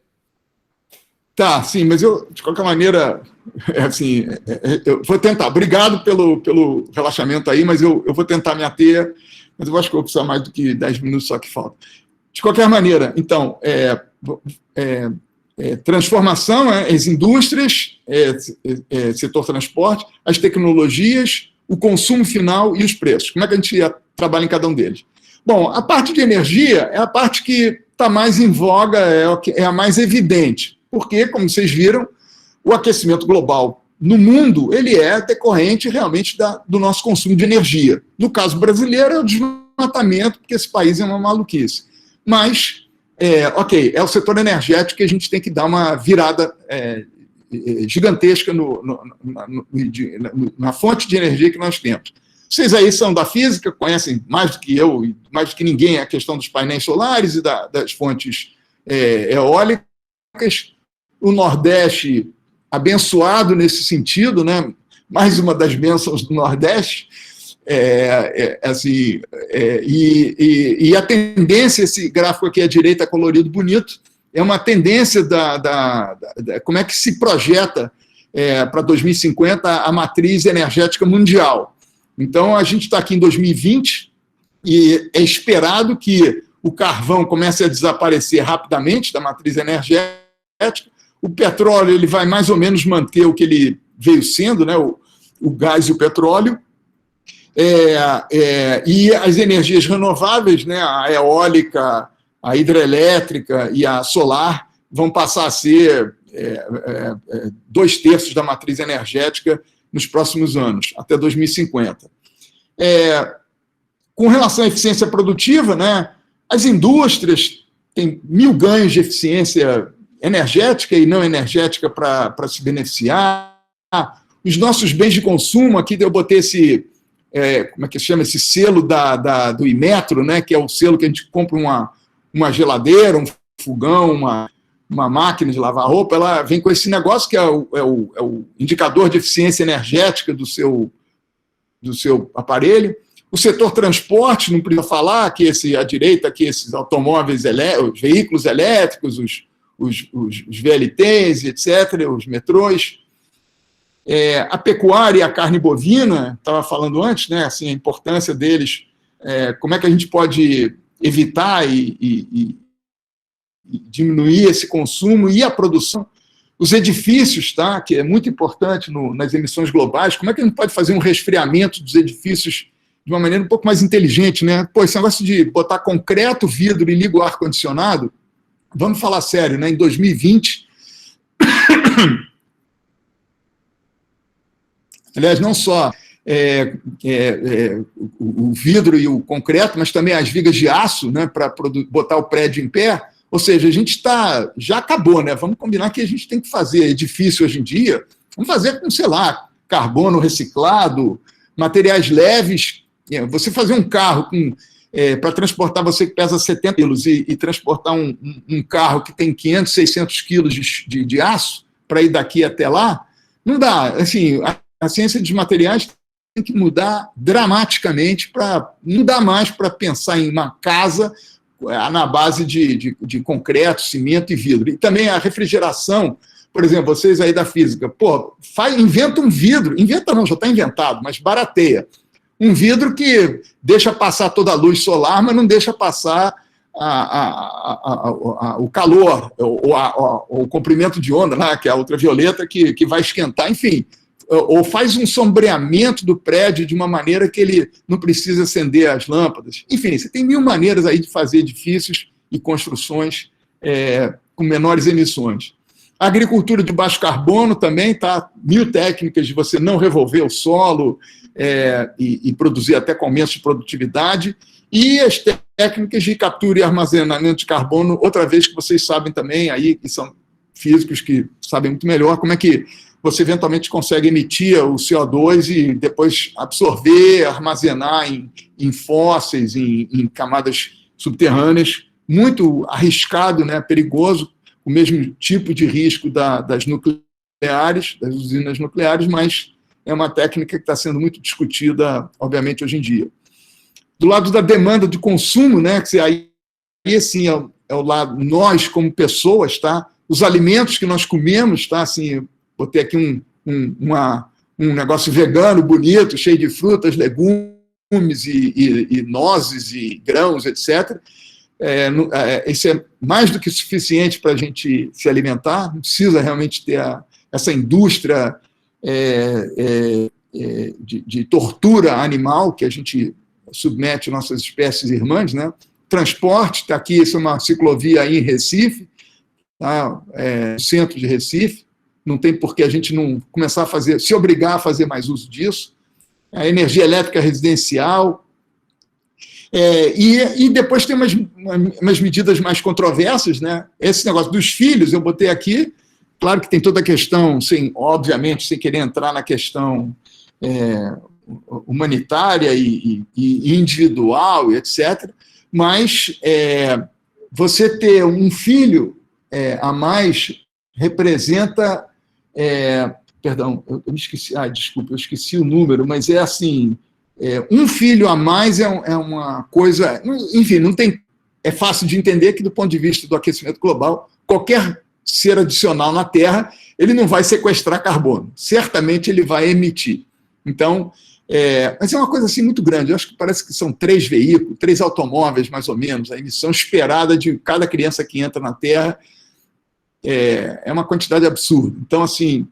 Tá, sim, mas eu, de qualquer maneira, eu vou tentar. Obrigado pelo relaxamento aí, mas eu vou tentar me ater, mas eu acho que eu vou precisar mais do que 10 minutos só que falta. De qualquer maneira, então, transformação, as indústrias, setor transporte, as tecnologias, o consumo final e os preços. Como é que a gente trabalha em cada um deles? Bom, a parte de energia é a parte que está mais em voga, é a mais evidente. Porque, como vocês viram, o aquecimento global no mundo, ele é decorrente realmente do nosso consumo de energia. No caso brasileiro, é o desmatamento, porque esse país é uma maluquice. Mas, é o setor energético que a gente tem que dar uma virada gigantesca na fonte de energia que nós temos. Vocês aí são da física, conhecem mais do que eu, e mais do que ninguém, a questão dos painéis solares e das fontes eólicas. O Nordeste, abençoado nesse sentido, né? Mais uma das bênçãos do Nordeste, e a tendência, esse gráfico aqui à direita colorido bonito, é uma tendência como é que se projeta para 2050 a matriz energética mundial. Então, a gente está aqui em 2020 e é esperado que o carvão comece a desaparecer rapidamente da matriz energética. O petróleo ele vai mais ou menos manter o que ele veio sendo, né, o gás e o petróleo, e as energias renováveis, né, a eólica, a hidrelétrica e a solar, vão passar a ser 2/3 da matriz energética nos próximos anos, até 2050. Com relação à eficiência produtiva, né, as indústrias têm 1000 ganhos de eficiência energética e não energética para se beneficiar. Os nossos bens de consumo, aqui eu botei esse, como é que se chama, esse selo do Inmetro, né, que é o selo que a gente compra uma geladeira, um fogão, uma máquina de lavar roupa, ela vem com esse negócio que é o indicador de eficiência energética do seu aparelho. O setor transporte, não precisa falar, que à direita, que esses automóveis, os veículos elétricos, os VLTs, etc., os metrôs. A pecuária e a carne bovina, estava falando antes, né, assim, a importância deles, como é que a gente pode evitar e diminuir esse consumo e a produção. Os edifícios, tá, que é muito importante nas emissões globais, como é que a gente pode fazer um resfriamento dos edifícios de uma maneira um pouco mais inteligente, né? Pô, esse negócio de botar concreto, vidro e liga o ar-condicionado, vamos falar sério, né? Em 2020, aliás, não só o vidro e o concreto, mas também as vigas de aço, né, para botar o prédio em pé. Ou seja, a gente já acabou, né? Vamos combinar que a gente tem que fazer edifício hoje em dia, vamos fazer com, sei lá, carbono reciclado, materiais leves. Você fazer um carro para transportar você que pesa 70 quilos e transportar um carro que tem 500, 600 quilos de aço para ir daqui até lá, não dá. Assim, a ciência dos materiais tem que mudar dramaticamente não dá mais para pensar em uma casa na base de concreto, cimento e vidro. E também a refrigeração, por exemplo, vocês aí da física, pô, inventa um vidro, inventa não, já está inventado, mas barateia. Um vidro que deixa passar toda a luz solar, mas não deixa passar o calor, o comprimento de onda, né, que é a ultravioleta, que vai esquentar, enfim. Ou faz um sombreamento do prédio de uma maneira que ele não precisa acender as lâmpadas. Enfim, você tem 1000 maneiras aí de fazer edifícios e construções com menores emissões. A agricultura de baixo carbono também, tá? 1000 técnicas de você não revolver o solo e produzir até com aumento de produtividade. E as técnicas de captura e armazenamento de carbono, outra vez que vocês sabem também, aí, que são físicos que sabem muito melhor, como é que você eventualmente consegue emitir o CO2 e depois absorver, armazenar em fósseis, em camadas subterrâneas, muito arriscado, né, perigoso, o mesmo tipo de risco das nucleares, das usinas nucleares, mas é uma técnica que está sendo muito discutida, obviamente, hoje em dia. Do lado da demanda de consumo, né, que aí assim, é o lado, nós como pessoas, tá? Os alimentos que nós comemos, tá? Assim, botei aqui um negócio vegano, bonito, cheio de frutas, legumes e nozes e grãos, etc. Isso é mais do que suficiente para a gente se alimentar, não precisa realmente ter essa indústria de tortura animal que a gente submete nossas espécies irmãs, né? Transporte, está aqui, isso é uma ciclovia aí em Recife, tá? No centro de Recife. Não tem por que a gente não começar a se obrigar a fazer mais uso disso. A energia elétrica residencial. E depois tem umas medidas mais controversas, né? Esse negócio dos filhos, eu botei aqui, claro que tem toda a questão, obviamente, sem querer entrar na questão humanitária e individual, etc., mas você ter um filho a mais representa... perdão, eu me esqueci, desculpa, eu esqueci o número, mas é assim, um filho a mais é uma coisa, enfim, não tem, é fácil de entender que do ponto de vista do aquecimento global, qualquer ser adicional na Terra, ele não vai sequestrar carbono, certamente ele vai emitir. Então, mas é uma coisa assim muito grande, eu acho que parece que são 3 veículos, 3 automóveis mais ou menos, a emissão esperada de cada criança que entra na Terra, é uma quantidade absurda. Então, assim,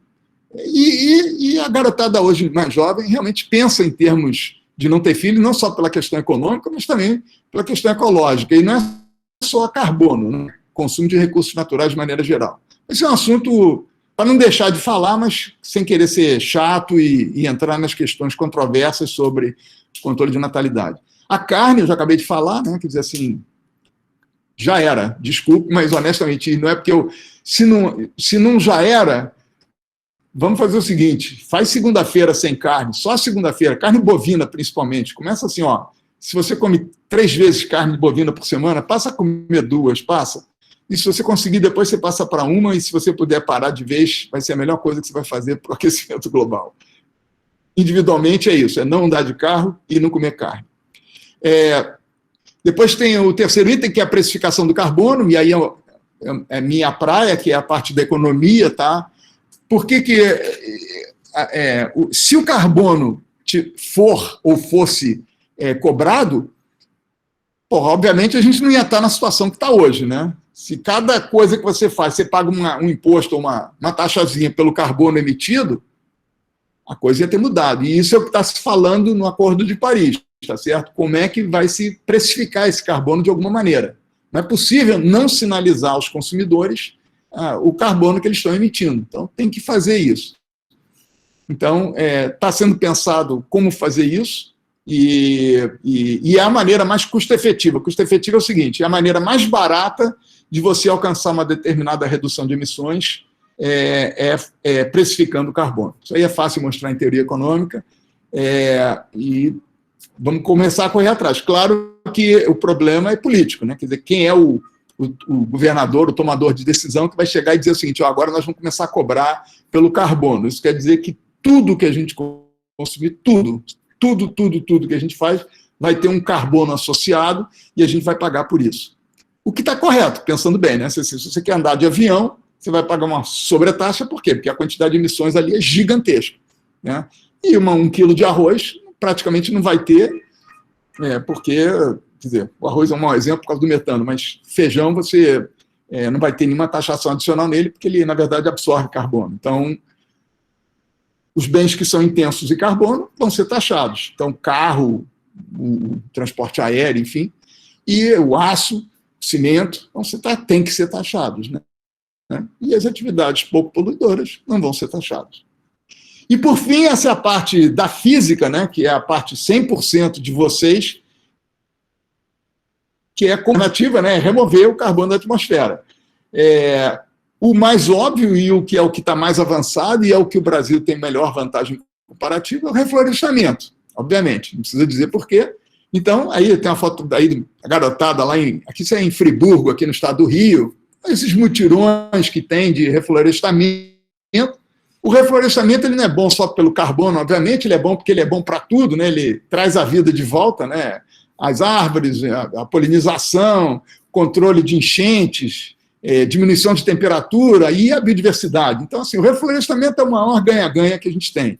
e a garotada hoje mais jovem realmente pensa em termos de não ter filho, não só pela questão econômica, mas também pela questão ecológica. E não é só carbono, né? Consumo de recursos naturais de maneira geral. Esse é um assunto para não deixar de falar, mas sem querer ser chato e entrar nas questões controversas sobre controle de natalidade. A carne, eu já acabei de falar, né? Quer dizer assim, já era, desculpe, mas honestamente, não é porque se não já era, vamos fazer o seguinte, faz segunda-feira sem carne, só segunda-feira, carne bovina principalmente, começa assim, ó, se você come 3 vezes carne bovina por semana, passa a comer 2, passa. e se você conseguir, depois você passa para uma, e se você puder parar de vez, vai ser a melhor coisa que você vai fazer para o aquecimento global. Individualmente é isso, é não andar de carro e não comer carne. Depois tem o terceiro item, que é a precificação do carbono, e aí é minha praia, que é a parte da economia, tá? Por que se o carbono for ou fosse cobrado, obviamente a gente não ia estar na situação que está hoje, né? Se cada coisa que você faz, você paga um imposto ou uma taxazinha pelo carbono emitido, a coisa ia ter mudado. E isso é o que está se falando no Acordo de Paris, tá certo? Como é que vai se precificar esse carbono de alguma maneira. Não é possível não sinalizar aos consumidores o carbono que eles estão emitindo. Então, tem que fazer isso. Então, está sendo pensado como fazer isso, e é a maneira mais custo-efetiva. Custo-efetiva é o seguinte, é a maneira mais barata de você alcançar uma determinada redução de emissões precificando o carbono. Isso aí é fácil mostrar em teoria econômica, e vamos começar a correr atrás. Claro que o problema é político, né? Quer dizer, quem é o governador, o tomador de decisão, que vai chegar e dizer o seguinte, agora nós vamos começar a cobrar pelo carbono. Isso quer dizer que tudo que a gente consumir, tudo que a gente faz, vai ter um carbono associado e a gente vai pagar por isso. O que está correto, pensando bem, né? Se você quer andar de avião, você vai pagar uma sobretaxa, por quê? Porque a quantidade de emissões ali é gigantesca, né? E 1 quilo de arroz praticamente não vai ter, porque, quer dizer, o arroz é um mau exemplo por causa do metano, mas feijão você não vai ter nenhuma taxação adicional nele, porque ele, na verdade, absorve carbono. Então, os bens que são intensos em carbono vão ser taxados. Então, carro, o transporte aéreo, enfim, e o aço, o cimento, tem que ser taxados, né? E as atividades pouco poluidoras não vão ser taxadas. E, por fim, essa é a parte da física, né, que é a parte 100% de vocês, que é a alternativa, né, remover o carbono da atmosfera. O mais óbvio e o que está mais avançado, e é o que o Brasil tem melhor vantagem comparativa, é o reflorestamento, obviamente, não precisa dizer por quê. Então, aí tem uma foto daí da garotada lá aqui isso é em Friburgo, aqui no estado do Rio, esses mutirões que tem de reflorestamento. O reflorestamento ele não é bom só pelo carbono, obviamente, ele é bom porque ele é bom para tudo, né? Ele traz a vida de volta, né? As árvores, a polinização, controle de enchentes, diminuição de temperatura e a biodiversidade. Então, assim, o reflorestamento é o maior ganha-ganha que a gente tem.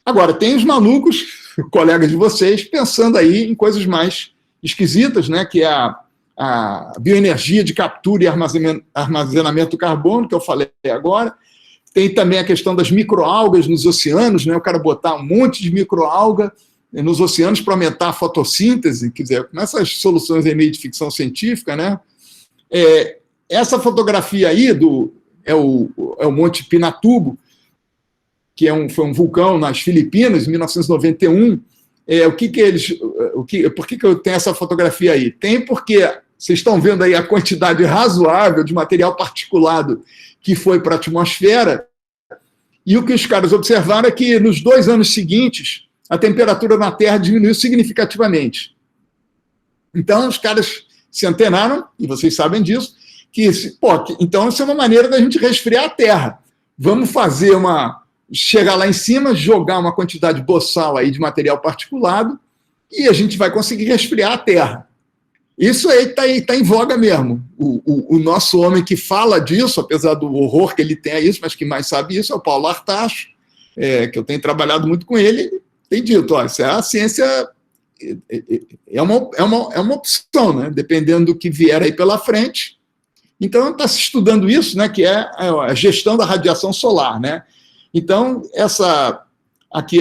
Agora, tem os malucos, colegas de vocês, pensando aí em coisas mais esquisitas, né? Que é a bioenergia de captura e armazenamento do carbono, que eu falei agora. Tem também a questão das microalgas nos oceanos, né? O cara botar um monte de microalga nos oceanos para aumentar a fotossíntese, quer dizer, com essas soluções aí meio de ficção científica, né? Essa fotografia aí é o Monte Pinatubo, que foi um vulcão nas Filipinas, em 1991. Por que eu tenho essa fotografia aí? Tem porque vocês estão vendo aí a quantidade razoável de material particulado que foi para a atmosfera, e o que os caras observaram é que nos 2 anos seguintes a temperatura na Terra diminuiu significativamente. Então os caras se antenaram, e vocês sabem disso, então isso é uma maneira da gente resfriar a Terra. Vamos chegar lá em cima, jogar uma quantidade boçal aí de material particulado, e a gente vai conseguir resfriar a Terra. Isso aí está em voga mesmo. O nosso homem que fala disso, apesar do horror que ele tem a isso, mas que mais sabe isso, é o Paulo Artacho, que eu tenho trabalhado muito com ele, tem dito, a ciência é uma opção, né? Dependendo do que vier aí pela frente. Então, está se estudando isso, né? Que é a gestão da radiação solar, né? Então, aqui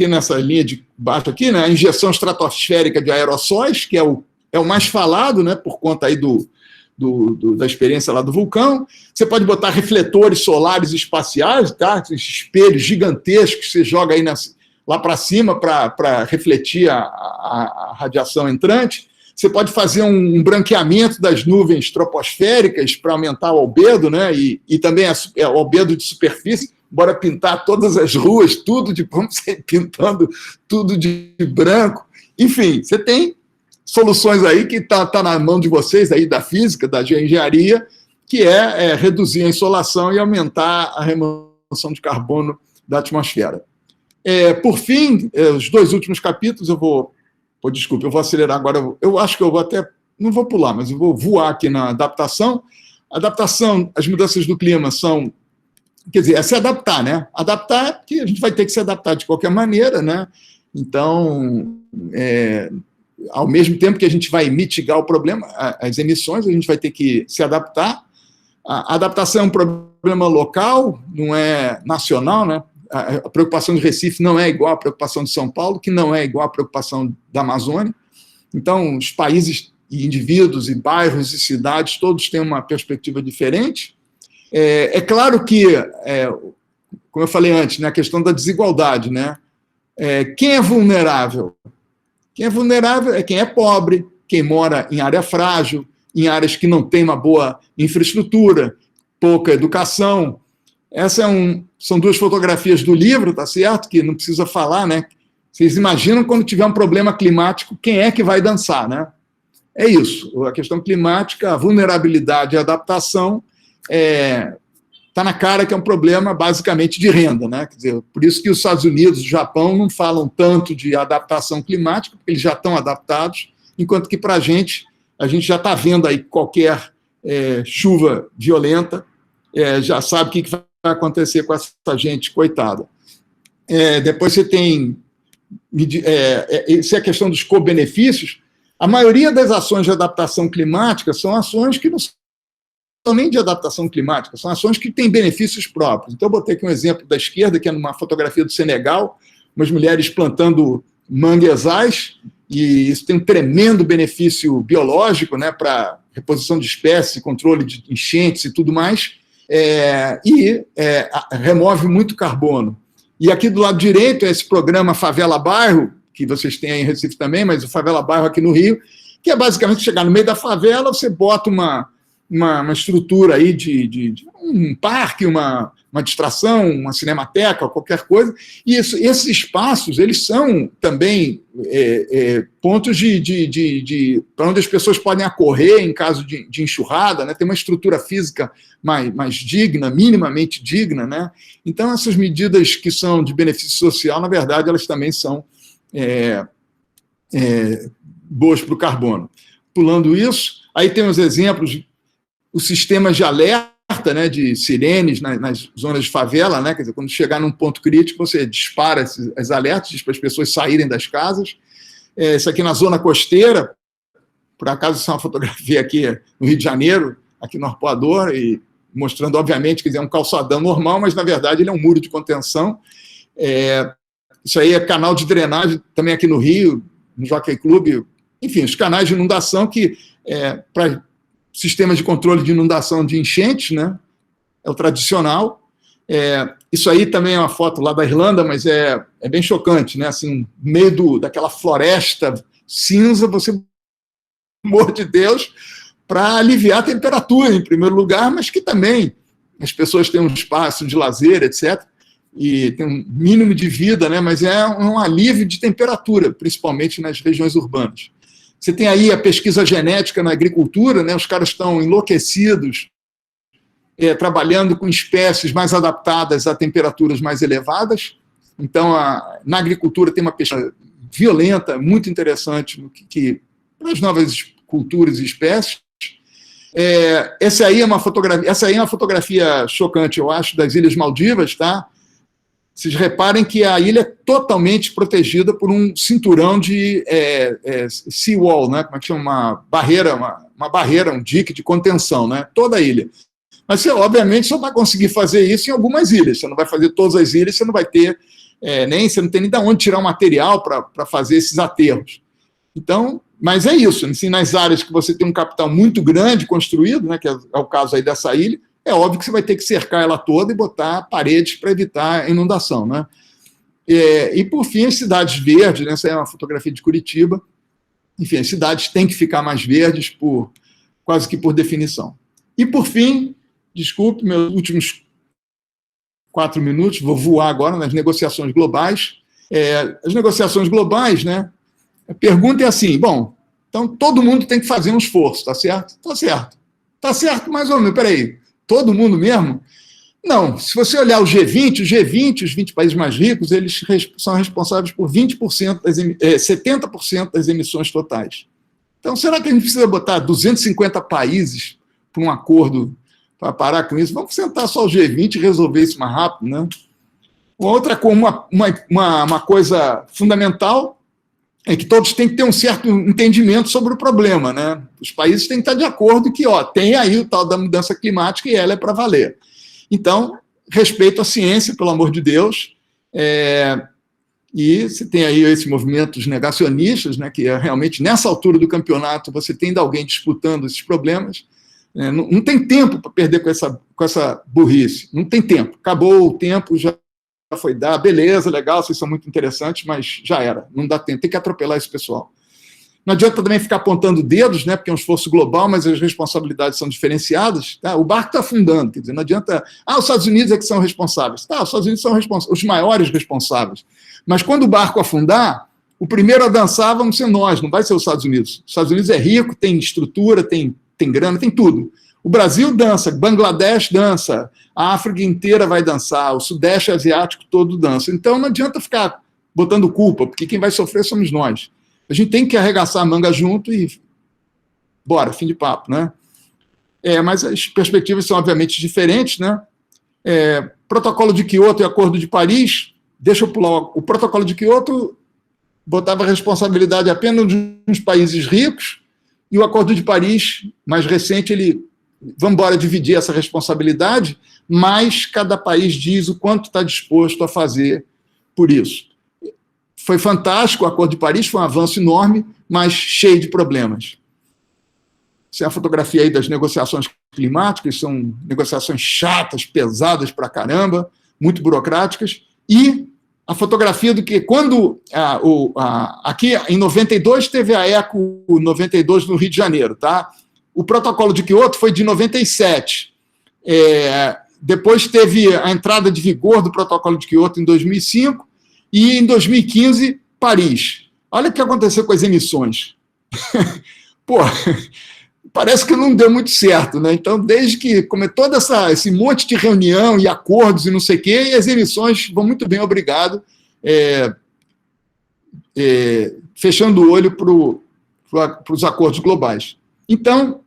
nessa linha de baixo aqui, né, a injeção estratosférica de aerossóis, que é o mais falado, né, por conta aí da experiência lá do vulcão. Você pode botar refletores solares espaciais, tá? Esses espelhos gigantescos que você joga aí lá para cima para refletir a radiação entrante. Você pode fazer um branqueamento das nuvens troposféricas para aumentar o albedo, né, e também o albedo de superfície. Bora pintar todas as ruas, vamos pintando tudo de branco. Enfim, você tem soluções aí que tá na mão de vocês, aí da física, da engenharia, que é reduzir a insolação e aumentar a remoção de carbono da atmosfera. Por fim, os 2 últimos capítulos, eu vou acelerar agora, eu acho que eu vou até, não vou pular, mas eu vou voar aqui na adaptação. Adaptação, as mudanças do clima são, quer dizer, é se adaptar, né? Adaptar é porque a gente vai ter que se adaptar de qualquer maneira, né? Então, ao mesmo tempo que a gente vai mitigar o problema, as emissões, a gente vai ter que se adaptar. A adaptação é um problema local, não é nacional, né? A preocupação de Recife não é igual à preocupação de São Paulo, que não é igual à preocupação da Amazônia. Então, os países e indivíduos e bairros e cidades, todos têm uma perspectiva diferente. É claro que, como eu falei antes, né, a questão da desigualdade, né? Quem é vulnerável? Quem é vulnerável é quem é pobre, quem mora em área frágil, em áreas que não têm uma boa infraestrutura, pouca educação. Essas são 2 fotografias do livro, tá certo? Que não precisa falar, né? Vocês imaginam quando tiver um problema climático, quem é que vai dançar, né? É isso. A questão climática, a vulnerabilidade e a adaptação está na cara que é um problema basicamente de renda, né? Quer dizer, por isso que os Estados Unidos e o Japão não falam tanto de adaptação climática, porque eles já estão adaptados, enquanto que para a gente já está vendo aí qualquer chuva violenta, já sabe o que vai acontecer com essa gente, coitada. Depois você tem isso é a questão dos co-benefícios. A maioria das ações de adaptação climática são ações que não são nem de adaptação climática, são ações que têm benefícios próprios. Então, eu botei aqui um exemplo da esquerda, que é numa fotografia do Senegal, umas mulheres plantando manguezais, e isso tem um tremendo benefício biológico, né, para reposição de espécies, controle de enchentes e tudo mais, remove muito carbono. E aqui do lado direito é esse programa Favela Bairro, que vocês têm aí em Recife também, mas o Favela Bairro aqui no Rio, que é basicamente chegar no meio da favela, você bota uma estrutura aí de um parque, uma distração, uma cinemateca, qualquer coisa, e esses espaços, eles são também pontos para onde as pessoas podem acorrer em caso de enxurrada, né? Tem uma estrutura física mais digna, minimamente digna, né? Então, essas medidas que são de benefício social, na verdade, elas também são boas para o carbono. Pulando isso, aí tem os exemplos, os sistemas de alerta, né, de sirenes nas zonas de favela, né, quer dizer, quando chegar num ponto crítico, você dispara esses alertas para as pessoas saírem das casas. Isso aqui na zona costeira, por acaso isso é uma fotografia aqui no Rio de Janeiro, aqui no Arpoador, e mostrando, obviamente, que é um calçadão normal, mas, na verdade, ele é um muro de contenção. Isso aí é canal de drenagem, também aqui no Rio, no Jockey Club, enfim, os canais de inundação que, para sistemas de controle de inundação de enchentes, né, é o tradicional. Isso aí também é uma foto lá da Irlanda, mas é bem chocante, né, assim, no meio daquela floresta cinza, você, pelo amor de Deus, para aliviar a temperatura, em primeiro lugar, mas que também as pessoas têm um espaço de lazer, etc., e tem um mínimo de vida, né, mas é um alívio de temperatura, principalmente nas regiões urbanas. Você tem aí a pesquisa genética na agricultura, né, os caras estão enlouquecidos, trabalhando com espécies mais adaptadas a temperaturas mais elevadas. Então, na agricultura tem uma pesquisa violenta, muito interessante, para as novas culturas e espécies. Essa aí é uma fotografia chocante, eu acho, das Ilhas Maldivas, tá? Vocês reparem que a ilha é totalmente protegida por um cinturão de seawall, né? Como é que chama? Uma barreira, um dique de contenção, né? Toda a ilha. Mas você, obviamente, só vai conseguir fazer isso em algumas ilhas. Você não vai fazer todas as ilhas, você não vai ter você não tem nem de onde tirar o material para fazer esses aterros. Então, mas é isso. Assim, nas áreas que você tem um capital muito grande construído, né? Que é o caso aí dessa ilha, é óbvio que você vai ter que cercar ela toda e botar paredes para evitar a inundação, né? E, por fim, as cidades verdes, né? Essa é uma fotografia de Curitiba. Enfim, as cidades têm que ficar mais verdes quase que por definição. E, por fim, desculpe, meus últimos 4 minutos, vou voar agora nas negociações globais. As negociações globais, né? A pergunta é assim, bom, Então, todo mundo tem que fazer um esforço, tá certo? Tá certo. Tá certo, mais ou menos. Peraí, todo mundo mesmo? Não. Se você olhar o G20, os 20 países mais ricos, eles são responsáveis por 20%, 70% das emissões totais. Então, será que a gente precisa botar 250 países para um acordo para parar com isso? Vamos sentar só o G20 e resolver isso mais rápido, né? Uma coisa fundamental é que todos têm que ter um certo entendimento sobre o problema, né? Os países têm que estar de acordo que, tem aí o tal da mudança climática e ela é para valer. Então, respeito à ciência, pelo amor de Deus, e você tem aí esses movimentos negacionistas, né, que realmente, nessa altura do campeonato, você tem ainda alguém disputando esses problemas. Não tem tempo para perder com essa burrice. Não tem tempo. Acabou o tempo, já foi dar. Beleza, legal, vocês são muito interessantes, mas já era. Não dá tempo. Tem que atropelar esse pessoal. Não adianta também ficar apontando dedos, né, porque é um esforço global, mas as responsabilidades são diferenciadas. Tá? O barco está afundando. Quer dizer, não adianta... os Estados Unidos é que são responsáveis. Tá, os Estados Unidos são os maiores responsáveis. Mas quando o barco afundar, o primeiro a dançar vamos ser nós, não vai ser os Estados Unidos. Os Estados Unidos é rico, tem estrutura, tem grana, tem tudo. O Brasil dança, Bangladesh dança, a África inteira vai dançar, o Sudeste Asiático todo dança. Então não adianta ficar botando culpa, porque quem vai sofrer somos nós. A gente tem que arregaçar a manga junto e bora, fim de papo, né? Mas as perspectivas são obviamente diferentes, né? Protocolo de Quioto e Acordo de Paris, deixa eu pular. O Protocolo de Quioto botava a responsabilidade apenas nos países ricos, e o Acordo de Paris, mais recente, vamos embora dividir essa responsabilidade, mas cada país diz o quanto está disposto a fazer por isso. Foi fantástico, o Acordo de Paris foi um avanço enorme, mas cheio de problemas. Essa é a fotografia aí das negociações climáticas, são negociações chatas, pesadas pra caramba, muito burocráticas, e a fotografia do que quando aqui em 92 teve a Eco 92 no Rio de Janeiro, tá? O protocolo de Quioto foi de 97. Depois teve a entrada de vigor do protocolo de Quioto em 2005 e em 2015 Paris. Olha o que aconteceu com as emissões. Pô, parece que não deu muito certo, né? Então, desde que começou esse monte de reunião e acordos e não sei o quê, e as emissões vão muito bem, obrigado, fechando o olho para os acordos globais. Então,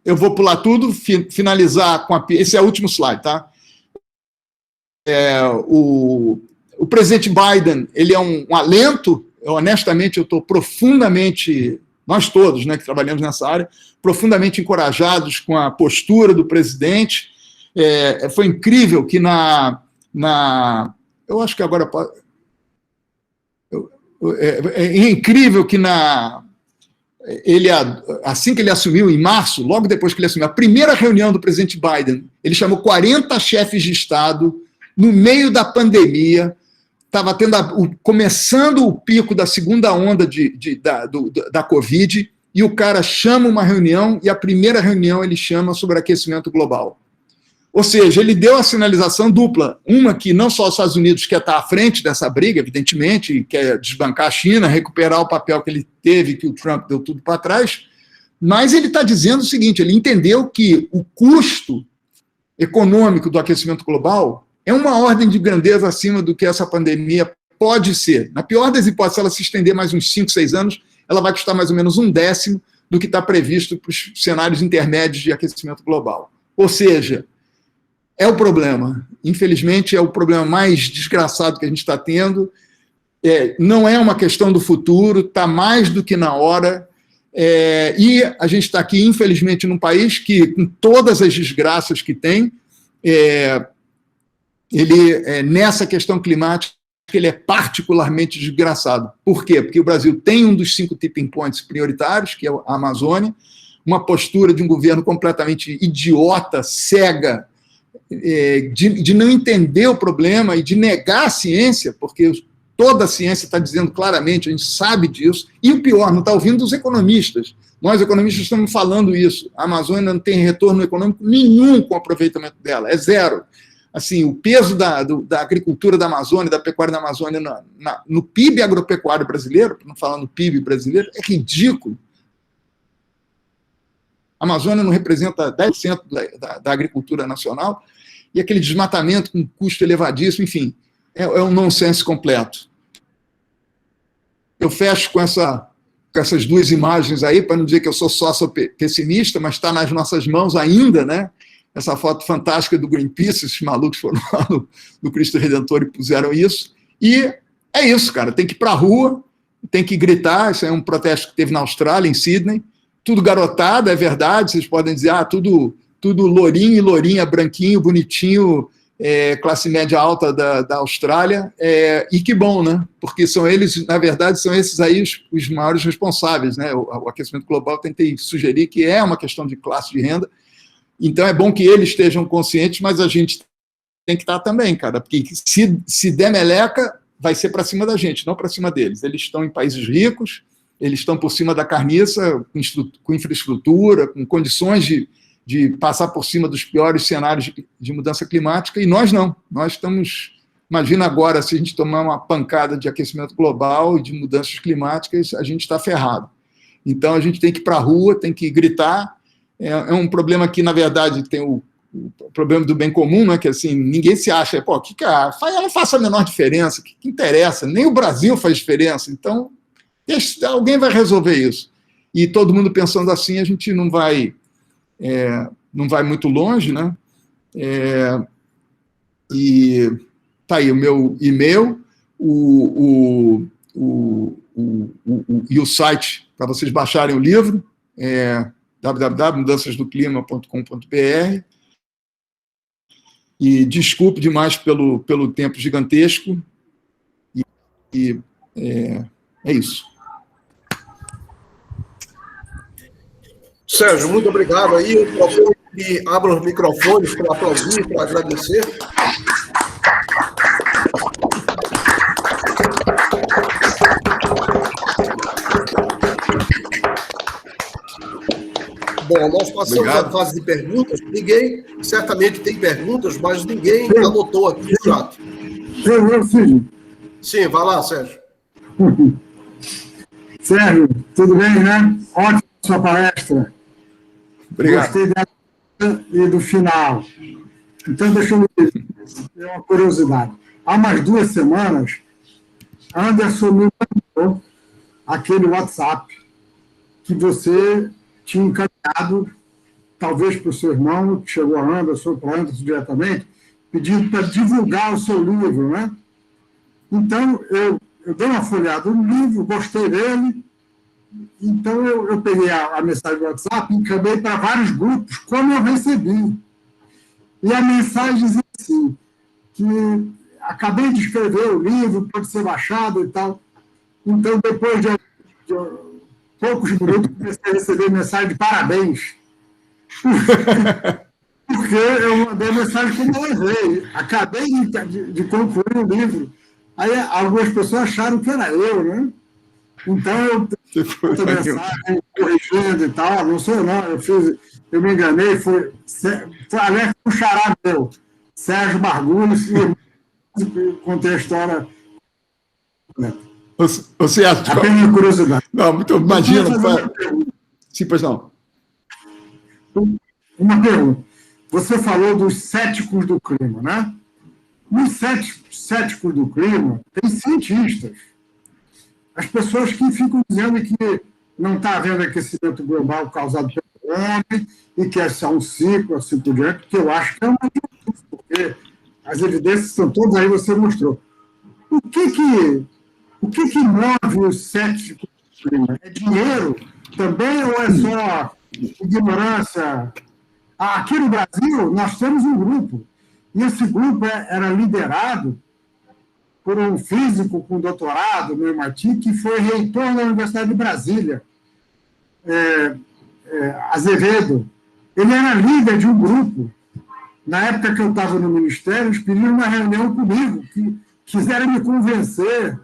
eu vou pular tudo, finalizar com esse é o último slide, tá? O presidente Biden, ele é um alento, honestamente, eu estou profundamente... Nós todos, né, que trabalhamos nessa área, profundamente encorajados com a postura do presidente. Foi incrível que eu acho que agora... É incrível que assim que ele assumiu, em março, logo depois que ele assumiu, a primeira reunião do presidente Biden, ele chamou 40 chefes de Estado, no meio da pandemia, estava começando o pico da segunda onda da Covid, e o cara chama uma reunião, e a primeira reunião ele chama sobre aquecimento global. Ou seja, ele deu a sinalização dupla, uma que não só os Estados Unidos quer estar à frente dessa briga, evidentemente, quer desbancar a China, recuperar o papel que ele teve, que o Trump deu tudo para trás, mas ele está dizendo o seguinte, ele entendeu que o custo econômico do aquecimento global é uma ordem de grandeza acima do que essa pandemia pode ser. Na pior das hipóteses, se ela se estender mais uns 5, 6 anos, ela vai custar mais ou menos 1/10 do que está previsto para os cenários intermédios de aquecimento global. Ou seja, é o problema. Infelizmente, é o problema mais desgraçado que a gente está tendo. Não é uma questão do futuro, está mais do que na hora. E a gente está aqui, infelizmente, num país que, com todas as desgraças que tem, nessa questão climática, ele é particularmente desgraçado. Por quê? Porque o Brasil tem um dos 5 tipping points prioritários, que é a Amazônia, uma postura de um governo completamente idiota, cega, de não entender o problema e de negar a ciência, porque toda a ciência está dizendo claramente, a gente sabe disso, e o pior, não está ouvindo os economistas. Nós, economistas, estamos falando isso. A Amazônia não tem retorno econômico nenhum com o aproveitamento dela, é zero. assim, o peso da agricultura da Amazônia, da pecuária da Amazônia no PIB agropecuário brasileiro, não falando no PIB brasileiro, é ridículo. A Amazônia não representa 10% da agricultura nacional, e aquele desmatamento com custo elevadíssimo, enfim, é um nonsense completo. Eu fecho com essas duas imagens aí, para não dizer que eu sou sócio pessimista, mas está nas nossas mãos ainda, né? Essa foto fantástica do Greenpeace, esses malucos foram lá no Cristo Redentor e puseram isso. E é isso, cara, tem que ir para a rua, tem que gritar. Isso é um protesto que teve na Austrália, em Sydney. Tudo garotada, é verdade, vocês podem dizer, tudo lourinho e lourinha, branquinho, bonitinho, classe média alta da Austrália, e que bom, né? Porque são eles, na verdade, são esses aí os maiores responsáveis, né? O aquecimento global, tentei sugerir que é uma questão de classe de renda, então é bom que eles estejam conscientes, mas a gente tem que estar também, cara, porque se der meleca, vai ser para cima da gente, não para cima deles. Eles estão em países ricos, eles estão por cima da carniça, com infraestrutura, com condições de passar por cima dos piores cenários de mudança climática, e nós não. Nós estamos... Imagina agora, se a gente tomar uma pancada de aquecimento global e de mudanças climáticas, a gente está ferrado. Então, a gente tem que ir para a rua, tem que gritar. É um problema que, na verdade, tem o problema do bem comum, né? Que assim, ninguém se acha, ela faça a menor diferença, que interessa? Nem o Brasil faz diferença. Então, alguém vai resolver isso. E todo mundo pensando assim, a gente não vai muito longe, né? E tá aí o meu e-mail, e o site para vocês baixarem o livro, www.mudançasdoclima.com.br. E desculpe demais pelo tempo gigantesco. É isso. Sérgio, muito obrigado aí. Eu proponho que abra os microfones para aplaudir, para agradecer. Bom, nós passamos a fase de perguntas. Ninguém certamente tem perguntas, mas ninguém anotou aqui no chat. Sim, vai lá, Sérgio. Sérgio, tudo bem, né? Ótima sua palestra. Obrigado. Gostei dela e do final. Então, deixa eu ver. É uma curiosidade. Há umas 2 semanas, Anderson me mandou aquele WhatsApp que você tinha encaminhado, talvez para o seu irmão, que chegou a Anderson, para Anderson diretamente, pedindo para divulgar o seu livro, né? Então, eu dei uma folhada no livro, gostei dele, então eu peguei a mensagem do WhatsApp e encaminhei para vários grupos, como eu recebi. E a mensagem dizia assim, que acabei de escrever o livro, pode ser baixado e tal. Então, depois de poucos minutos, comecei a receber mensagem de parabéns. Porque eu mandei mensagem como eu levei. Acabei de concluir o livro. Aí algumas pessoas acharam que era eu, né? Então, eu fiz mensagem corrigindo e tal. Não sou eu, não. Eu me enganei. Aliás, um xará meu, Sérgio Margulhos, contei a história. Você acha? Apenas curiosidade. Não, muito. Imagina. Sim, pois não. Uma pergunta. Você falou dos céticos do clima, né? Nos céticos do clima, tem cientistas. As pessoas que ficam dizendo que não está havendo aquecimento global causado pelo homem e que é só um ciclo, assim por diante, que eu acho que é uma injustiça, porque as evidências são todas aí, você mostrou. O que move os céticos do clima? É dinheiro também ou é só ignorância? Aqui no Brasil, nós temos um grupo, e esse grupo era liderado por um físico com doutorado no MIT, que foi reitor da Universidade de Brasília, Azevedo. Ele era líder de um grupo. Na época que eu estava no Ministério, eles pediram uma reunião comigo, que quiseram me convencer.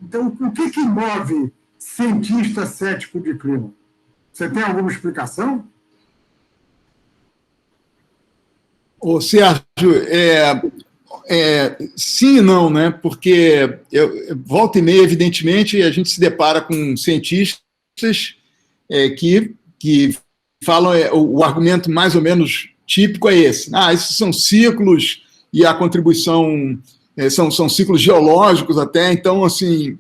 Então, o que move cientista cético de clima? Você tem alguma explicação? Ô, Sérgio, sim e não, né? Porque volta e meia, evidentemente, a gente se depara com cientistas que falam, o argumento mais ou menos típico é esse. Esses são ciclos e a contribuição são ciclos geológicos até, então, assim,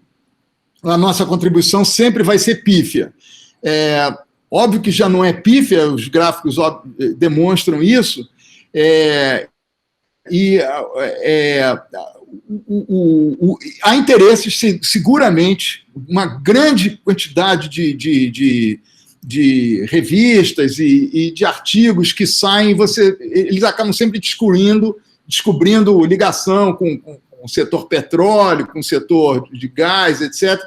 a nossa contribuição sempre vai ser pífia. Óbvio que já não é pífia, os gráficos demonstram isso, há interesses, seguramente, uma grande quantidade de revistas e de artigos que saem, eles acabam sempre descobrindo ligação com o setor petróleo, com o setor de gás, etc.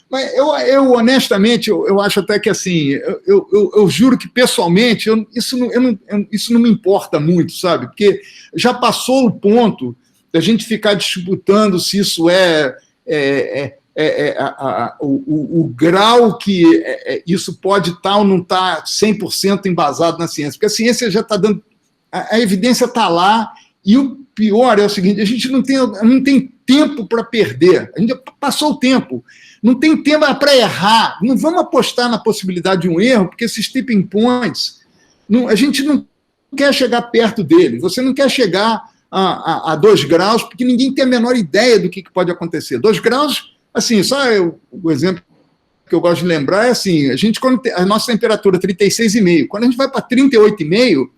Mas eu honestamente, eu acho até que, assim, eu juro que, pessoalmente, isso não me importa muito, sabe? Porque já passou o ponto da gente ficar disputando se isso o grau que isso pode estar ou não estar 100% embasado na ciência. Porque a ciência já está dando... A evidência está lá, e o pior é o seguinte, a gente não tem tempo para perder, a gente passou o tempo. Não tem tempo para errar. Não vamos apostar na possibilidade de um erro, porque esses tipping points, a gente não quer chegar perto deles. Você não quer chegar a 2 graus, porque ninguém tem a menor ideia do que pode acontecer. 2 graus, assim, o exemplo que eu gosto de lembrar é assim, a nossa temperatura é 36,5. Quando a gente vai para 38,5,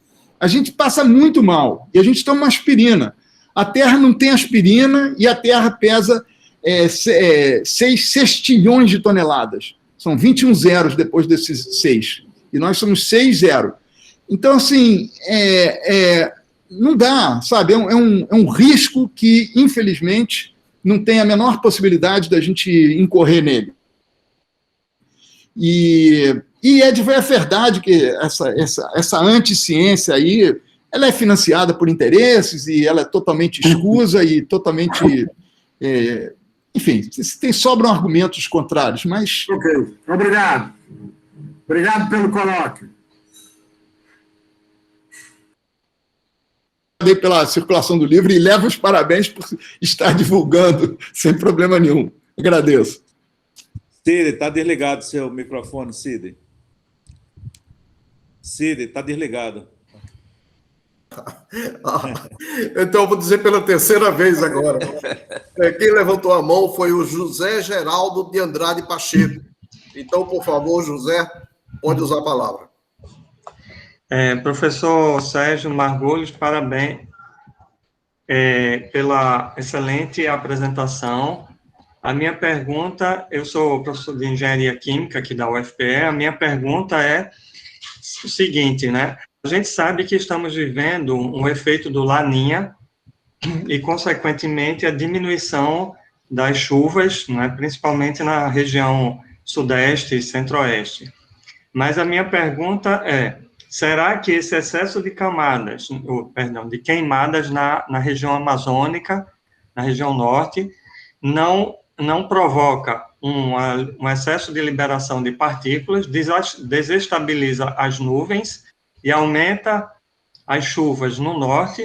a gente passa muito mal, e a gente toma uma aspirina. A Terra não tem aspirina, e a Terra pesa 6 sextilhões de toneladas. São 21 zeros depois desses 6. E nós somos 6 zeros. Então, assim, não dá, sabe? É um risco que, infelizmente, não tem a menor possibilidade da gente incorrer nele. E é verdade que essa anticiência aí, ela é financiada por interesses, e ela é totalmente escusa e totalmente... enfim, sobram argumentos contrários, mas... Ok, obrigado. Obrigado pelo colóquio. Pela circulação do livro e levo os parabéns por estar divulgando sem problema nenhum. Agradeço. Cid, está desligado seu microfone, Cid. Cid, está desligado. Então, eu vou dizer pela terceira vez agora. Quem levantou a mão foi o José Geraldo de Andrade Pacheco. Então, por favor, José, pode usar a palavra. Professor Sérgio Margulhos, parabéns pela excelente apresentação. A minha pergunta, eu sou professor de Engenharia Química aqui da UFPE, a minha pergunta é o seguinte, né? A gente sabe que estamos vivendo um efeito do Laninha e, consequentemente, a diminuição das chuvas, né, principalmente na região sudeste e centro-oeste. Mas a minha pergunta é, será que esse excesso de de queimadas na região amazônica, na região norte, não provoca um excesso de liberação de partículas, desestabiliza as nuvens e aumenta as chuvas no norte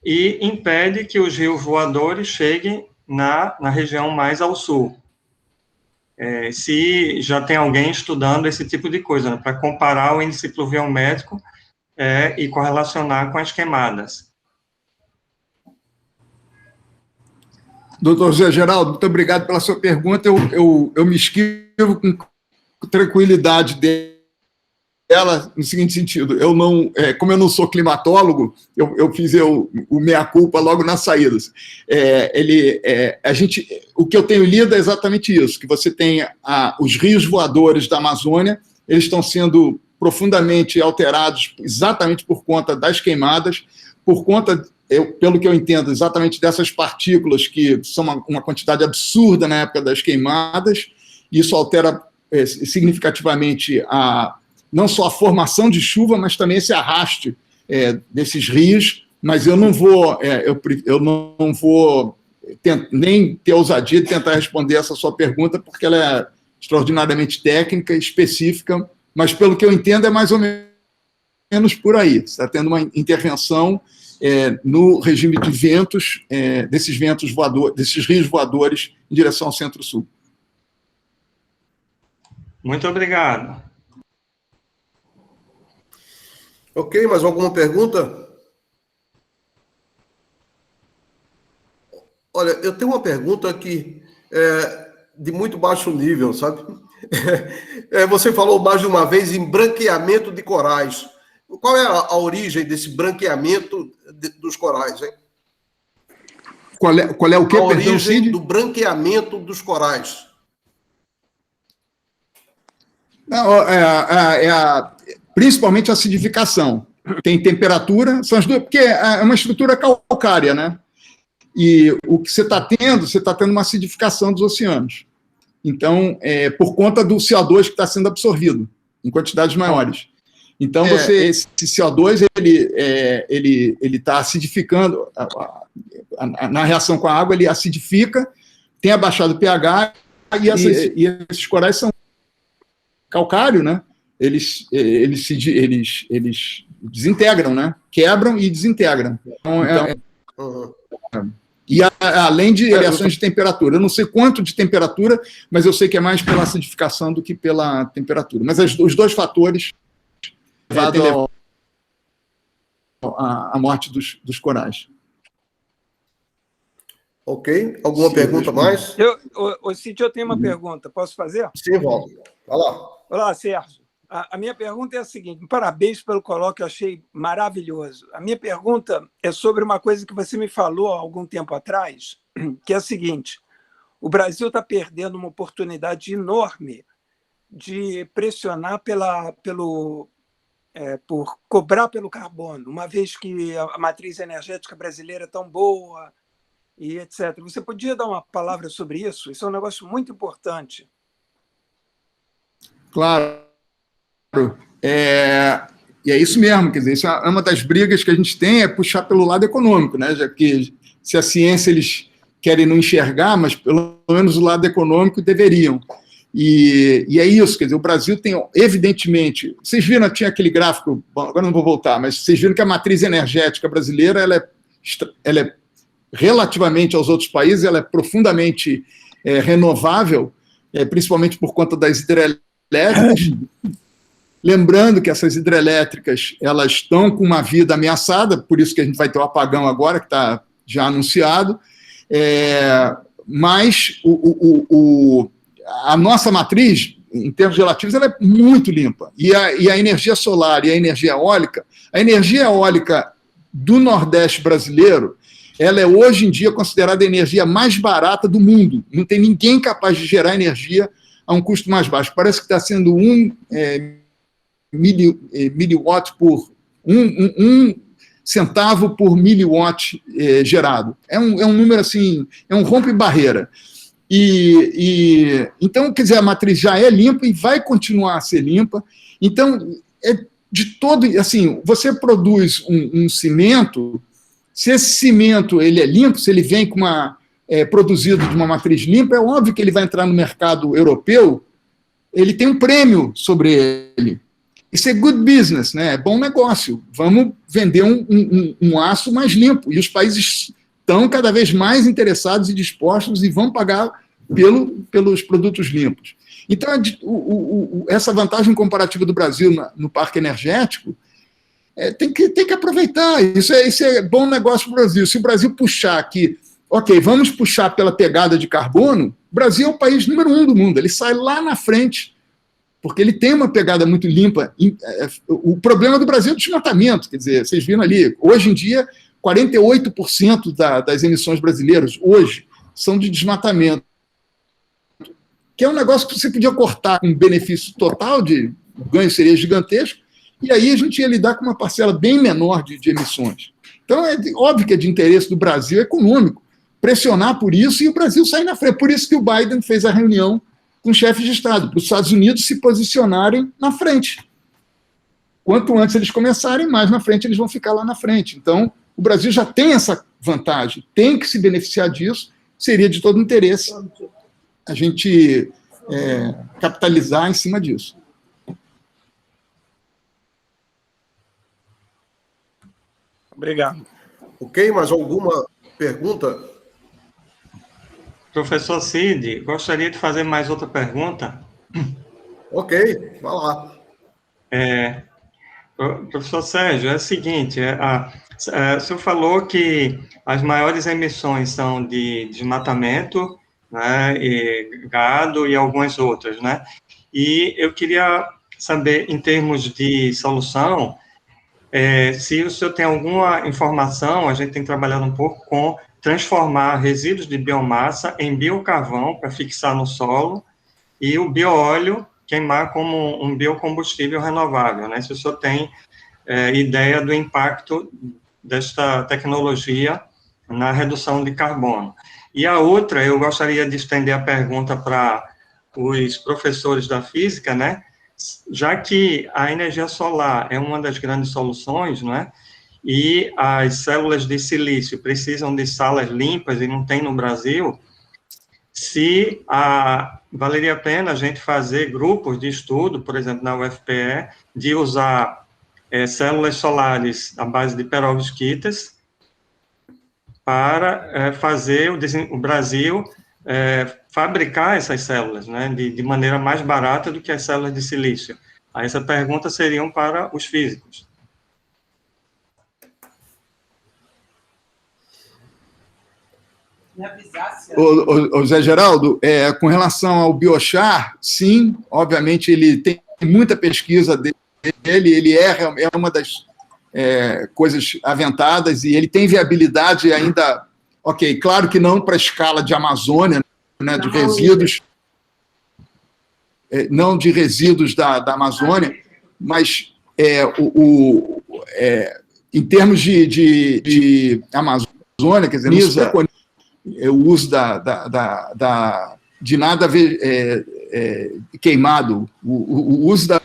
e impede que os rios voadores cheguem na região mais ao sul? Se já tem alguém estudando esse tipo de coisa, né, para comparar o índice pluviométrico e correlacionar com as queimadas. Doutor José Geraldo, muito obrigado pela sua pergunta. Eu me esquivo com tranquilidade dela, no seguinte sentido, como eu não sou climatólogo, eu fiz o meia-culpa logo nas saídas. O que eu tenho lido é exatamente isso, que você tem os rios voadores da Amazônia, eles estão sendo profundamente alterados exatamente por conta das queimadas, por conta, pelo que eu entendo, exatamente dessas partículas que são uma quantidade absurda na época das queimadas. Isso altera significativamente não só a formação de chuva, mas também esse arraste desses rios. Mas eu não vou nem ter ousadia de tentar responder essa sua pergunta, porque ela é extraordinariamente técnica, específica, mas, pelo que eu entendo, é mais ou menos por aí. Está tendo uma intervenção no regime de ventos, desses ventos voadores, desses rios voadores em direção ao Centro-Sul. Muito obrigado. Ok, mais alguma pergunta? Olha, eu tenho uma pergunta que é de muito baixo nível, sabe? Você falou mais de uma vez em branqueamento de corais. Qual é a origem desse branqueamento dos corais, hein? Qual é o quê? A origem do branqueamento dos corais. Não, principalmente a acidificação. Tem temperatura, são as duas, porque é uma estrutura calcária, né? E o que você está tendo uma acidificação dos oceanos. Então, por conta do CO2 que está sendo absorvido em quantidades maiores. Então, esse CO2 ele está acidificando, na reação com a água, ele acidifica, tem abaixado o pH, e esses corais são calcário, né? Eles desintegram, né? Quebram e desintegram. E além de elevações de temperatura. Eu não sei quanto de temperatura, mas eu sei que é mais pela acidificação do que pela temperatura. Mas os dois fatores levam à morte dos corais. Ok. Alguma pergunta mais? Cíntia, eu tenho uma pergunta. Posso fazer? Sim, Walter. Vai lá. Olá, Sérgio. A minha pergunta é a seguinte: parabéns pelo colóquio, eu achei maravilhoso. A minha pergunta é sobre uma coisa que você me falou há algum tempo atrás, que é a seguinte: o Brasil está perdendo uma oportunidade enorme de pressionar por cobrar pelo carbono, uma vez que a matriz energética brasileira é tão boa e etc. Você podia dar uma palavra sobre isso? Isso é um negócio muito importante. Claro. E é isso mesmo, quer dizer, isso é uma das brigas que a gente tem, é puxar pelo lado econômico, né? Já que se a ciência eles querem não enxergar, mas pelo menos o lado econômico deveriam. E é isso, quer dizer, o Brasil tem, evidentemente, vocês viram, tinha aquele gráfico, bom, agora não vou voltar, mas vocês viram que a matriz energética brasileira, ela é relativamente aos outros países, ela é profundamente renovável, principalmente por conta das hidrelétricas. Lembrando que essas hidrelétricas elas estão com uma vida ameaçada, por isso que a gente vai ter o apagão agora, que está já anunciado, mas a nossa matriz, em termos relativos, ela é muito limpa. E a energia solar e a energia eólica do Nordeste brasileiro, ela é hoje em dia considerada a energia mais barata do mundo. Não tem ninguém capaz de gerar energia a um custo mais baixo. Parece que está sendo miliwatt por um centavo por miliwatt gerado. É um número assim, é um rompe-barreira. Então, quer dizer, a matriz já é limpa e vai continuar a ser limpa. Então, de todo, assim, você produz um cimento, se esse cimento ele é limpo, se ele vem com produzido de uma matriz limpa, é óbvio que ele vai entrar no mercado europeu, ele tem um prêmio sobre ele. Isso é good business, né? É bom negócio. Vamos vender um aço mais limpo. E os países estão cada vez mais interessados e dispostos e vão pagar pelos produtos limpos. Então, essa vantagem comparativa do Brasil no parque energético tem que aproveitar. Isso é bom negócio para o Brasil. Se o Brasil puxar aqui, ok, vamos puxar pela pegada de carbono, o Brasil é o país número 1 do mundo. Ele sai lá na frente, porque ele tem uma pegada muito limpa. O problema do Brasil é o desmatamento. Quer dizer, vocês viram ali, hoje em dia, 48% das emissões brasileiras, hoje, são de desmatamento. Que é um negócio que você podia cortar com benefício total, o ganho seria gigantesco, e aí a gente ia lidar com uma parcela bem menor de emissões. Então, é óbvio que é de interesse do Brasil econômico pressionar por isso e o Brasil sair na frente. Por isso que o Biden fez a reunião com chefes de Estado, para os Estados Unidos se posicionarem na frente. Quanto antes eles começarem, mais na frente eles vão ficar lá na frente. Então, o Brasil já tem essa vantagem, tem que se beneficiar disso, seria de todo interesse a gente capitalizar em cima disso. Obrigado. Ok, mais alguma pergunta? Professor Cid, gostaria de fazer mais outra pergunta. Ok, vai lá. Professor Sérgio, é o seguinte, o senhor falou que as maiores emissões são de desmatamento, né, e gado e algumas outras, né? E eu queria saber, em termos de solução, se o senhor tem alguma informação, a gente tem trabalhado um pouco com transformar resíduos de biomassa em biocarvão para fixar no solo e o bioóleo queimar como um biocombustível renovável, né? Se o senhor tem ideia do impacto desta tecnologia na redução de carbono. E a outra, eu gostaria de estender a pergunta para os professores da física, né? Já que a energia solar é uma das grandes soluções, né? E as células de silício precisam de salas limpas e não tem no Brasil, valeria a pena a gente fazer grupos de estudo, por exemplo, na UFPE, de usar células solares à base de perovskitas para fazer o Brasil fabricar essas células, né, de maneira mais barata do que as células de silício. Aí essa pergunta seriam para os físicos. O Zé Geraldo, com relação ao biochar, sim, obviamente ele tem muita pesquisa dele, ele é uma das coisas aventadas e ele tem viabilidade ainda, ok, claro que não para a escala de Amazônia, né, de resíduos, não de resíduos da Amazônia, mas em termos de Amazônia, quer dizer, o uso de nada queimado, o uso da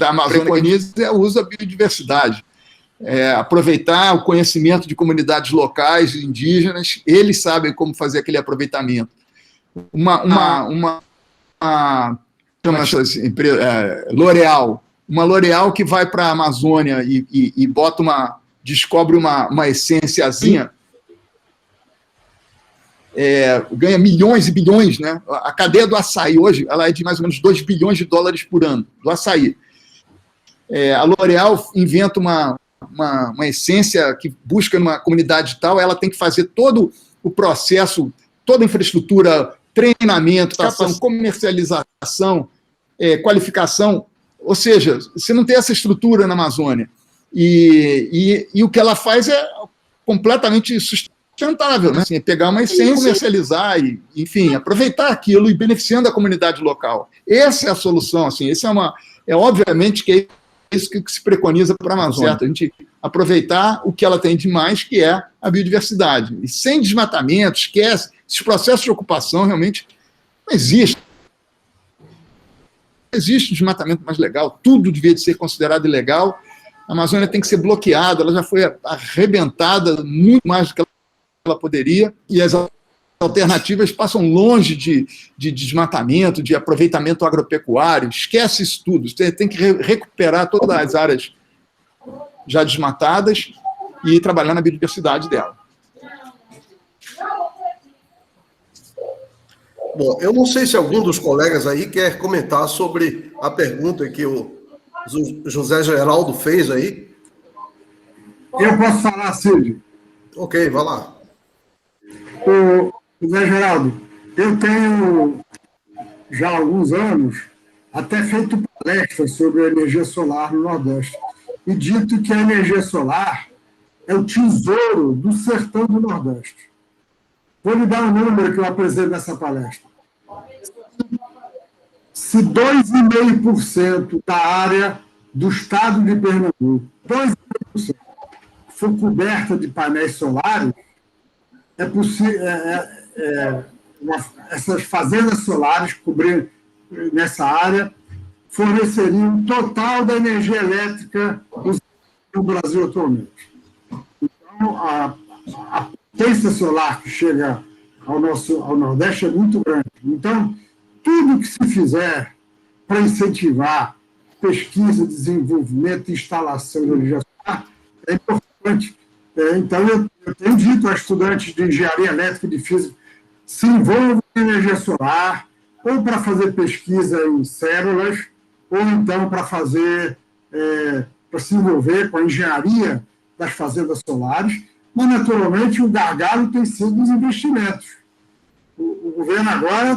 Amazônia é o uso da biodiversidade. Aproveitar o conhecimento de comunidades locais, indígenas, eles sabem como fazer aquele aproveitamento. L'Oréal, uma L'Oréal que vai para a Amazônia e descobre uma essênciazinha, ganha milhões e bilhões, né? A cadeia do açaí hoje ela é de mais ou menos 2 bilhões de dólares por ano, do açaí. A L'Oréal inventa uma essência que busca numa comunidade tal, ela tem que fazer todo o processo, toda a infraestrutura, treinamento, comercialização, qualificação, ou seja, você não tem essa estrutura na Amazônia. E o que ela faz é completamente sustentável, né? Assim, pegar uma essência, comercializar e, enfim, aproveitar aquilo e beneficiando a comunidade local. Essa é a solução, assim, obviamente que é isso que se preconiza para a Amazônia, certo? A gente aproveitar o que ela tem de mais, que é a biodiversidade. E sem desmatamento, esquece, esses processos de ocupação realmente não existem. Não existe desmatamento mais legal, tudo devia de ser considerado ilegal. A Amazônia tem que ser bloqueada, ela já foi arrebentada muito mais do que ela poderia, e as alternativas passam longe de desmatamento, de aproveitamento agropecuário, esquece isso tudo, você tem que recuperar todas as áreas já desmatadas e trabalhar na biodiversidade dela. Bom, eu não sei se algum dos colegas aí quer comentar sobre a pergunta que o José Geraldo fez aí. Eu posso falar, Cid? Ok, vai lá. José Geraldo, eu tenho já há alguns anos até feito palestras sobre a energia solar no Nordeste e dito que a energia solar é o tesouro do sertão do Nordeste. Vou lhe dar um número que eu apresento nessa palestra. Se 2,5% da área do estado de Pernambuco, 2,5%, for coberta de painéis solares, é possível, essas fazendas solares cobrindo nessa área forneceriam um total da energia elétrica no Brasil atualmente. Então, a potência solar que chega ao Nordeste é muito grande. Então, tudo que se fizer para incentivar pesquisa, desenvolvimento e instalação de energia solar é importante, Então, eu tenho dito a estudantes de engenharia elétrica e de física, se envolvam em energia solar, ou para fazer pesquisa em células, ou então para para se envolver com a engenharia das fazendas solares, mas, naturalmente, o gargalo tem sido os investimentos. O governo agora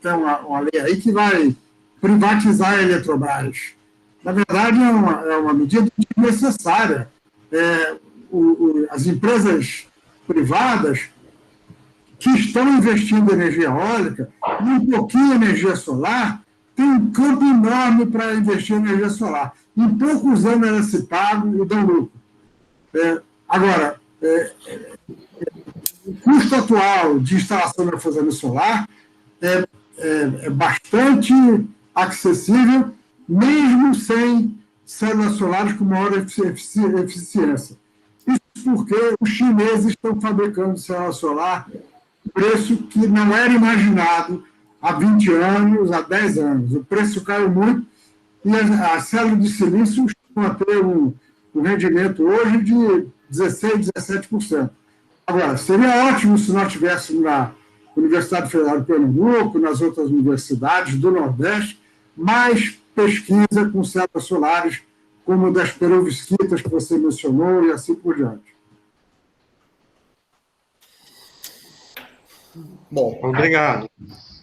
tem uma lei aí que vai privatizar a Eletrobras. Na verdade, é uma medida desnecessária. As empresas privadas que estão investindo em energia eólica e um pouquinho em energia solar, tem um campo enorme para investir em energia solar. Em poucos anos elas se pagam e dão lucro. Agora, o custo atual de instalação da fazenda solar é bastante acessível, mesmo sem células solares com maior eficiência. Isso porque os chineses estão fabricando célula solar preço que não era imaginado há 20 anos, há 10 anos. O preço caiu muito e as células de silício estão a ter um rendimento hoje de 16%, 17%. Agora, seria ótimo se nós tivéssemos na Universidade Federal de Pernambuco, nas outras universidades do Nordeste, mais pesquisa com células solares, como das perovskitas que você mencionou e assim por diante. Bom, Obrigado.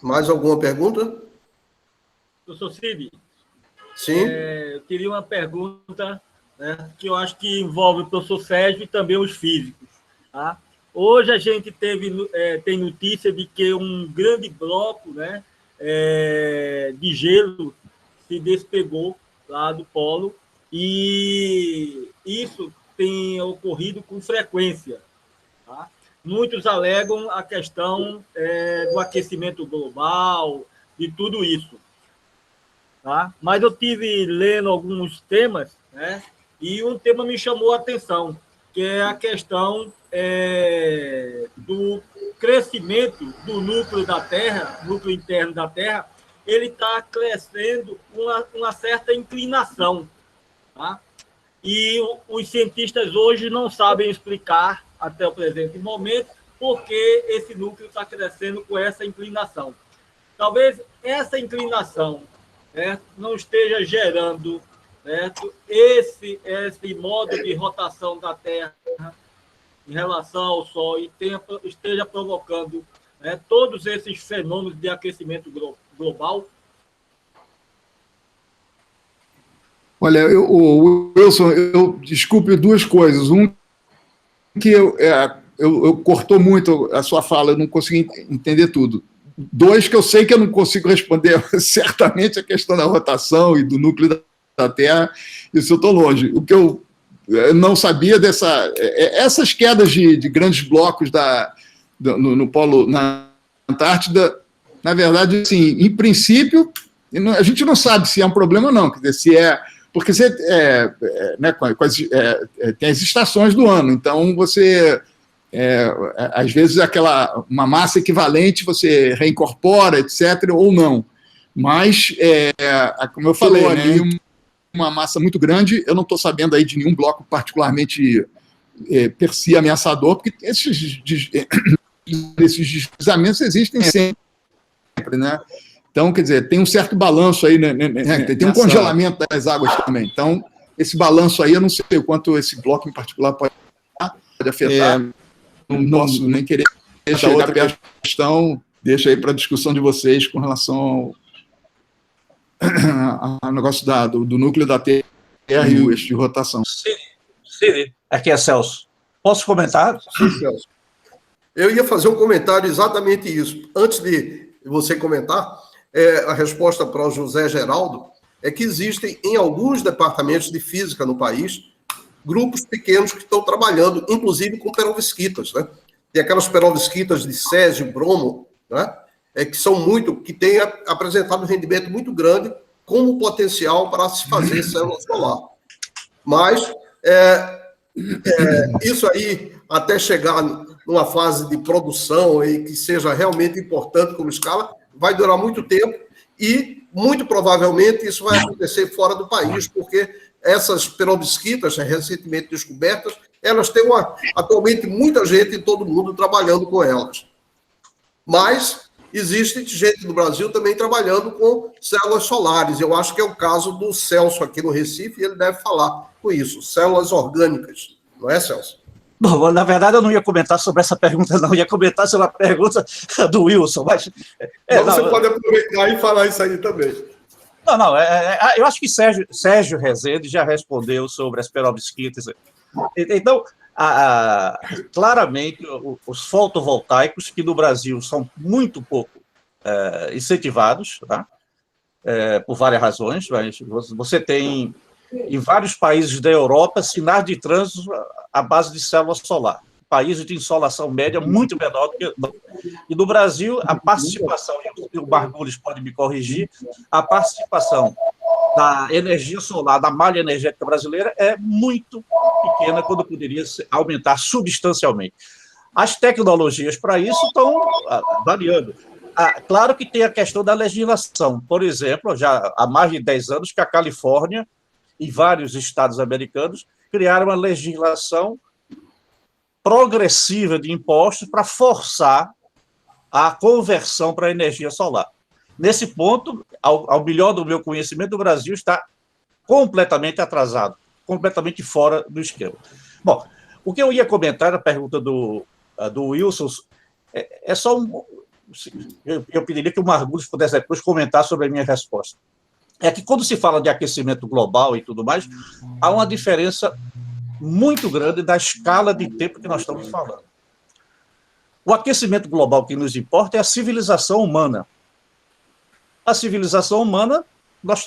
mais alguma pergunta? Professor Cid, Sim. eu queria uma pergunta, né, que eu acho que envolve o professor Sérgio e também os físicos. Tá? Hoje a gente tem notícia de que um grande bloco, né, de gelo se despegou lá do polo e isso tem ocorrido com frequência. Tá? Muitos alegam a questão do aquecimento global, de tudo isso. Tá? Mas eu tive lendo alguns temas, né, e um tema me chamou a atenção, que é a questão do crescimento do núcleo da Terra, núcleo interno da Terra, ele está crescendo uma certa inclinação. Tá? E os cientistas hoje não sabem explicar, até o presente momento, por que esse núcleo está crescendo com essa inclinação. Talvez essa inclinação, não esteja gerando, certo, esse modo de rotação da Terra em relação ao Sol e esteja provocando, todos esses fenômenos de aquecimento global. Olha, Wilson, desculpe duas coisas. Um, que eu cortou muito a sua fala, eu não consegui entender tudo. Dois, que eu sei que eu não consigo responder certamente a questão da rotação e do núcleo da Terra, isso eu estou longe. O que eu não sabia essas quedas de grandes blocos no polo, na Antártida, na verdade, assim, em princípio, a gente não sabe se é um problema ou não, quer dizer, se é... Porque tem as estações do ano, então você... às vezes uma massa equivalente você reincorpora, etc., ou não. Mas, como eu falei, uma massa muito grande, eu não estou sabendo aí de nenhum bloco particularmente per si ameaçador, porque esses deslizamentos existem sempre, né? Então, quer dizer, tem um certo balanço aí, né? Tem um congelamento das águas também. Então, esse balanço aí, eu não sei o quanto esse bloco em particular pode afetar. Não posso nem querer deixar outra questão, deixa aí para a discussão de vocês com relação ao negócio do núcleo da Terra e o eixo de rotação. Cid, aqui é Celso. Posso comentar? Sim, Celso. Eu ia fazer um comentário exatamente isso. Antes de você comentar, a resposta para o José Geraldo é que existem, em alguns departamentos de física no país, grupos pequenos que estão trabalhando, inclusive com perovskitas, né? Tem aquelas perovskitas de césio, bromo, né? Que têm apresentado um rendimento muito grande como potencial para se fazer célula solar. Mas isso aí, até chegar numa fase de produção e que seja realmente importante como escala, vai durar muito tempo e, muito provavelmente, isso vai acontecer fora do país, porque essas perovskitas recentemente descobertas, Elas têm atualmente muita gente em todo mundo trabalhando com elas. Mas existe gente no Brasil também trabalhando com células solares. Eu acho que é o caso do Celso aqui no Recife, e ele deve falar com isso, células orgânicas. Não é, Celso? Bom, na verdade, eu não ia comentar sobre essa pergunta, não. Eu ia comentar sobre a pergunta do Wilson, mas... Você pode aproveitar e falar isso aí também. Não, eu acho que Sérgio Rezende já respondeu sobre as perovskitas. Então, claramente, os fotovoltaicos, que no Brasil são muito pouco incentivados, tá? Por várias razões, mas você tem, em vários países da Europa, sinais de trânsito à base de célula solar. Países de insolação média muito menor do que... E no Brasil, a participação, e o Margulis pode me corrigir, a participação da energia solar, da malha energética brasileira, é muito pequena, quando poderia aumentar substancialmente. As tecnologias para isso estão variando. Claro que tem a questão da legislação. Por exemplo, já há mais de 10 anos que a Califórnia e vários estados americanos criaram uma legislação progressiva de impostos para forçar a conversão para a energia solar. Nesse ponto, ao melhor do meu conhecimento, o Brasil está completamente atrasado, completamente fora do esquema. Bom, o que eu ia comentar, a pergunta do Wilson, é só um... Eu pediria que o Margulis pudesse depois comentar sobre a minha resposta. É que quando se fala de aquecimento global e tudo mais, há uma diferença muito grande da escala de tempo que nós estamos falando. O aquecimento global que nos importa é a civilização humana. A civilização humana,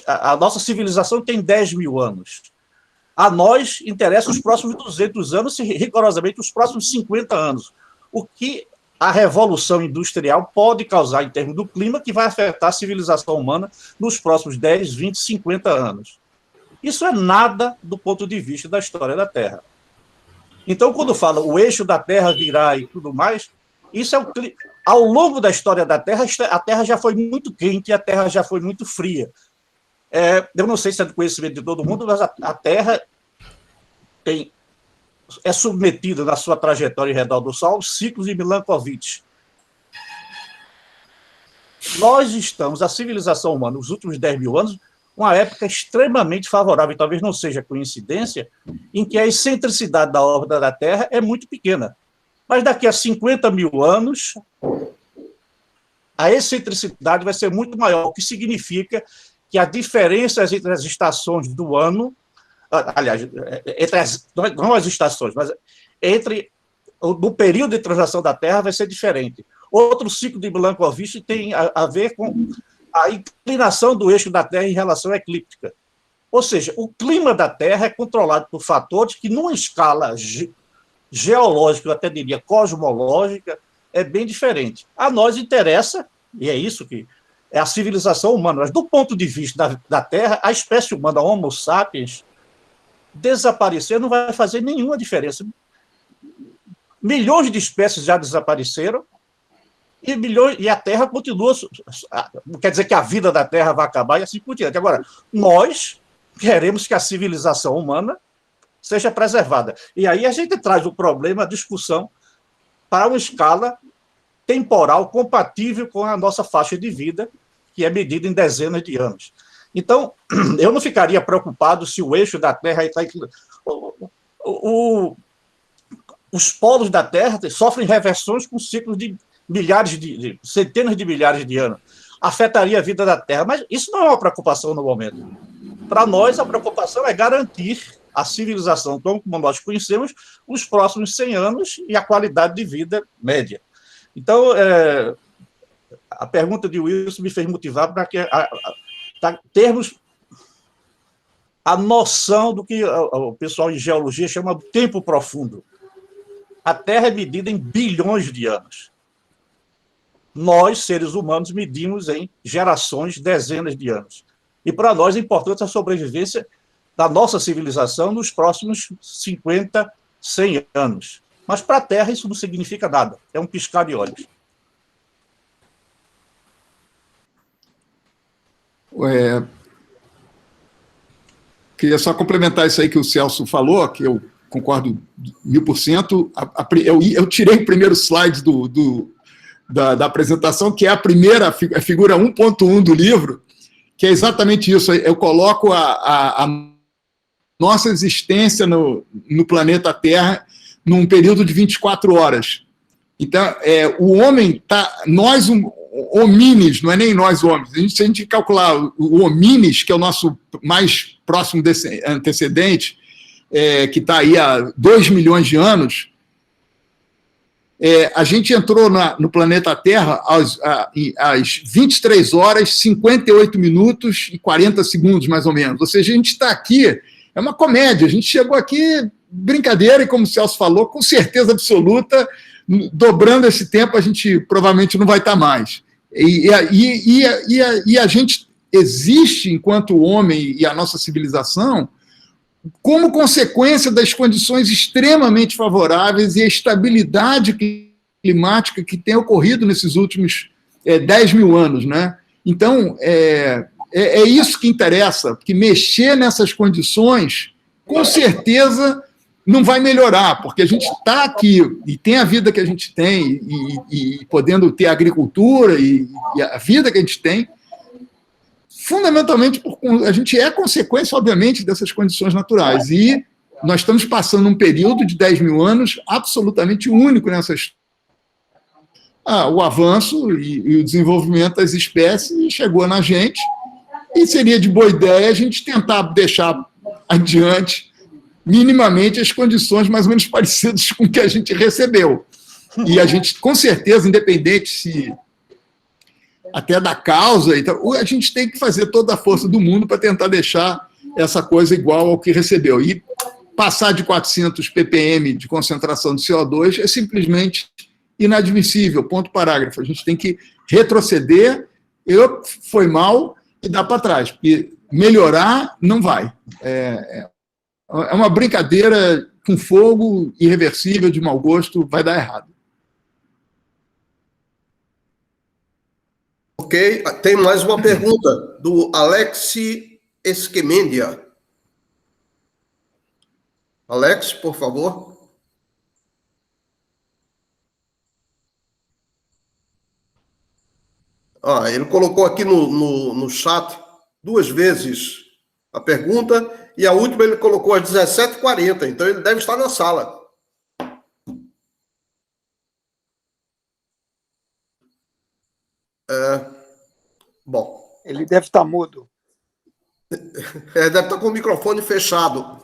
a nossa civilização tem 10 mil anos. A nós interessa os próximos 200 anos e rigorosamente os próximos 50 anos. O que a revolução industrial pode causar em termos do clima que vai afetar a civilização humana nos próximos 10, 20, 50 anos. Isso é nada do ponto de vista da história da Terra. Então, quando fala o eixo da Terra virar e tudo mais, isso é ao longo da história da Terra, a Terra já foi muito quente e a Terra já foi muito fria. Eu não sei se é do conhecimento de todo mundo, mas a Terra é submetida na sua trajetória ao redor do Sol aos ciclos de Milankovitch. Nós estamos, a civilização humana, nos últimos 10 mil anos, uma época extremamente favorável, talvez não seja coincidência, em que a excentricidade da órbita da Terra é muito pequena. Mas daqui a 50 mil anos, a excentricidade vai ser muito maior, o que significa que a diferença entre as estações do ano, aliás, não as estações, mas no período de translação da Terra vai ser diferente. Outro ciclo de Milankovitch tem a ver com a inclinação do eixo da Terra em relação à eclíptica. Ou seja, o clima da Terra é controlado por fatores que, numa escala geológica, eu até diria cosmológica, é bem diferente. A nós interessa, e é isso que é a civilização humana, mas do ponto de vista da Terra, a espécie humana, Homo sapiens, desaparecer não vai fazer nenhuma diferença. Milhões de espécies já desapareceram, e a Terra continua, não quer dizer que a vida da Terra vai acabar e assim por diante. Agora, nós queremos que a civilização humana seja preservada. E aí a gente traz o problema, a discussão, para uma escala temporal compatível com a nossa faixa de vida, que é medida em dezenas de anos. Então, eu não ficaria preocupado se o eixo da Terra está... Os polos da Terra sofrem reversões com ciclos de centenas de milhares de anos. Afetaria a vida da Terra, mas isso não é uma preocupação no momento. Para nós, a preocupação é garantir a civilização, como nós conhecemos, os próximos 100 anos e a qualidade de vida média. Então, a pergunta de Wilson me fez motivar para que termos a noção do que o pessoal em geologia chama de tempo profundo. A Terra é medida em bilhões de anos. Nós, seres humanos, medimos em gerações, dezenas de anos. E para nós é importante a sobrevivência da nossa civilização nos próximos 50, 100 anos. Mas para a Terra isso não significa nada, é um piscar de olhos. Queria só complementar isso aí que o Celso falou, que eu concordo 1000%. Eu tirei o primeiro slide da apresentação, que é a primeira, a figura 1.1 do livro, que é exatamente isso. Eu coloco a nossa existência no planeta Terra num período de 24 horas. Então, o homem nós, homínis, não é nem nós homens, se a gente calcular o homínis, que é o nosso mais próximo antecedente, que está aí há 2 milhões de anos, a gente entrou no planeta Terra às 23 horas, 58 minutos e 40 segundos, mais ou menos. Ou seja, a gente está aqui, é uma comédia, a gente chegou aqui, brincadeira, e como o Celso falou, com certeza absoluta, dobrando esse tempo, a gente provavelmente não vai estar mais. E a gente existe, enquanto homem e a nossa civilização, como consequência das condições extremamente favoráveis e a estabilidade climática que tem ocorrido nesses últimos 10 mil anos, né? Então, é isso que interessa, porque mexer nessas condições, com certeza, não vai melhorar, porque a gente está aqui e tem a vida que a gente tem e podendo ter a agricultura e a vida que a gente tem, fundamentalmente, a gente é consequência, obviamente, dessas condições naturais. E nós estamos passando um período de 10 mil anos absolutamente único nessas. O avanço e o desenvolvimento das espécies chegou na gente, e seria de boa ideia a gente tentar deixar adiante, minimamente, as condições mais ou menos parecidas com o que a gente recebeu. E a gente, com certeza, independente até da causa, então, a gente tem que fazer toda a força do mundo para tentar deixar essa coisa igual ao que recebeu. E passar de 400 ppm de concentração de CO2 é simplesmente inadmissível, ponto parágrafo. A gente tem que retroceder, foi mal, e dar para trás, porque melhorar não vai. É uma brincadeira com fogo irreversível, de mau gosto, vai dar errado. Ok, tem mais uma pergunta do Alexi Esquemendia. Alex, por favor. Ele colocou aqui no chat 2 vezes a pergunta, e a última ele colocou às 17h40, então ele deve estar na sala. Bom. Ele deve estar mudo. Deve estar com o microfone fechado.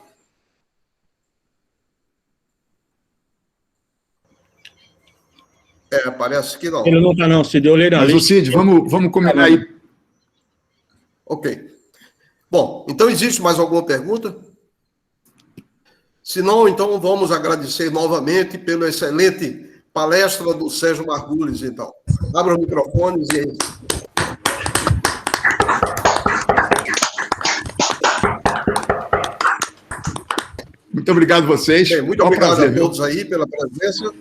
Parece que não. Ele não está, não, Cid. Eu olhei na lista. Cid, vamos combinar aí. Ok. Bom, então existe mais alguma pergunta? Se não, então vamos agradecer novamente pela excelente palestra do Sérgio Margulis, então. Abra os microfones e... Muito obrigado a vocês. Bem, muito obrigado a todos aí pela presença.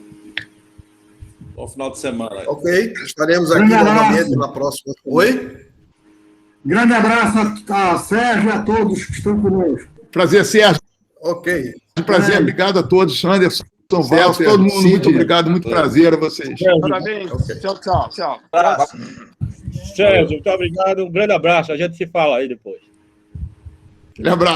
Bom final de semana. Ok, estaremos aqui novamente na próxima. Oi? Grande abraço a Sérgio e a todos que estão conosco. Prazer, Sérgio. Ok. Um prazer, obrigado a todos. Anderson, Celso, todo mundo, Cid. Muito obrigado, muito prazer a vocês. Parabéns. Okay. Tchau. Sérgio, muito obrigado. Um grande abraço. A gente se fala aí depois. Aquele abraço.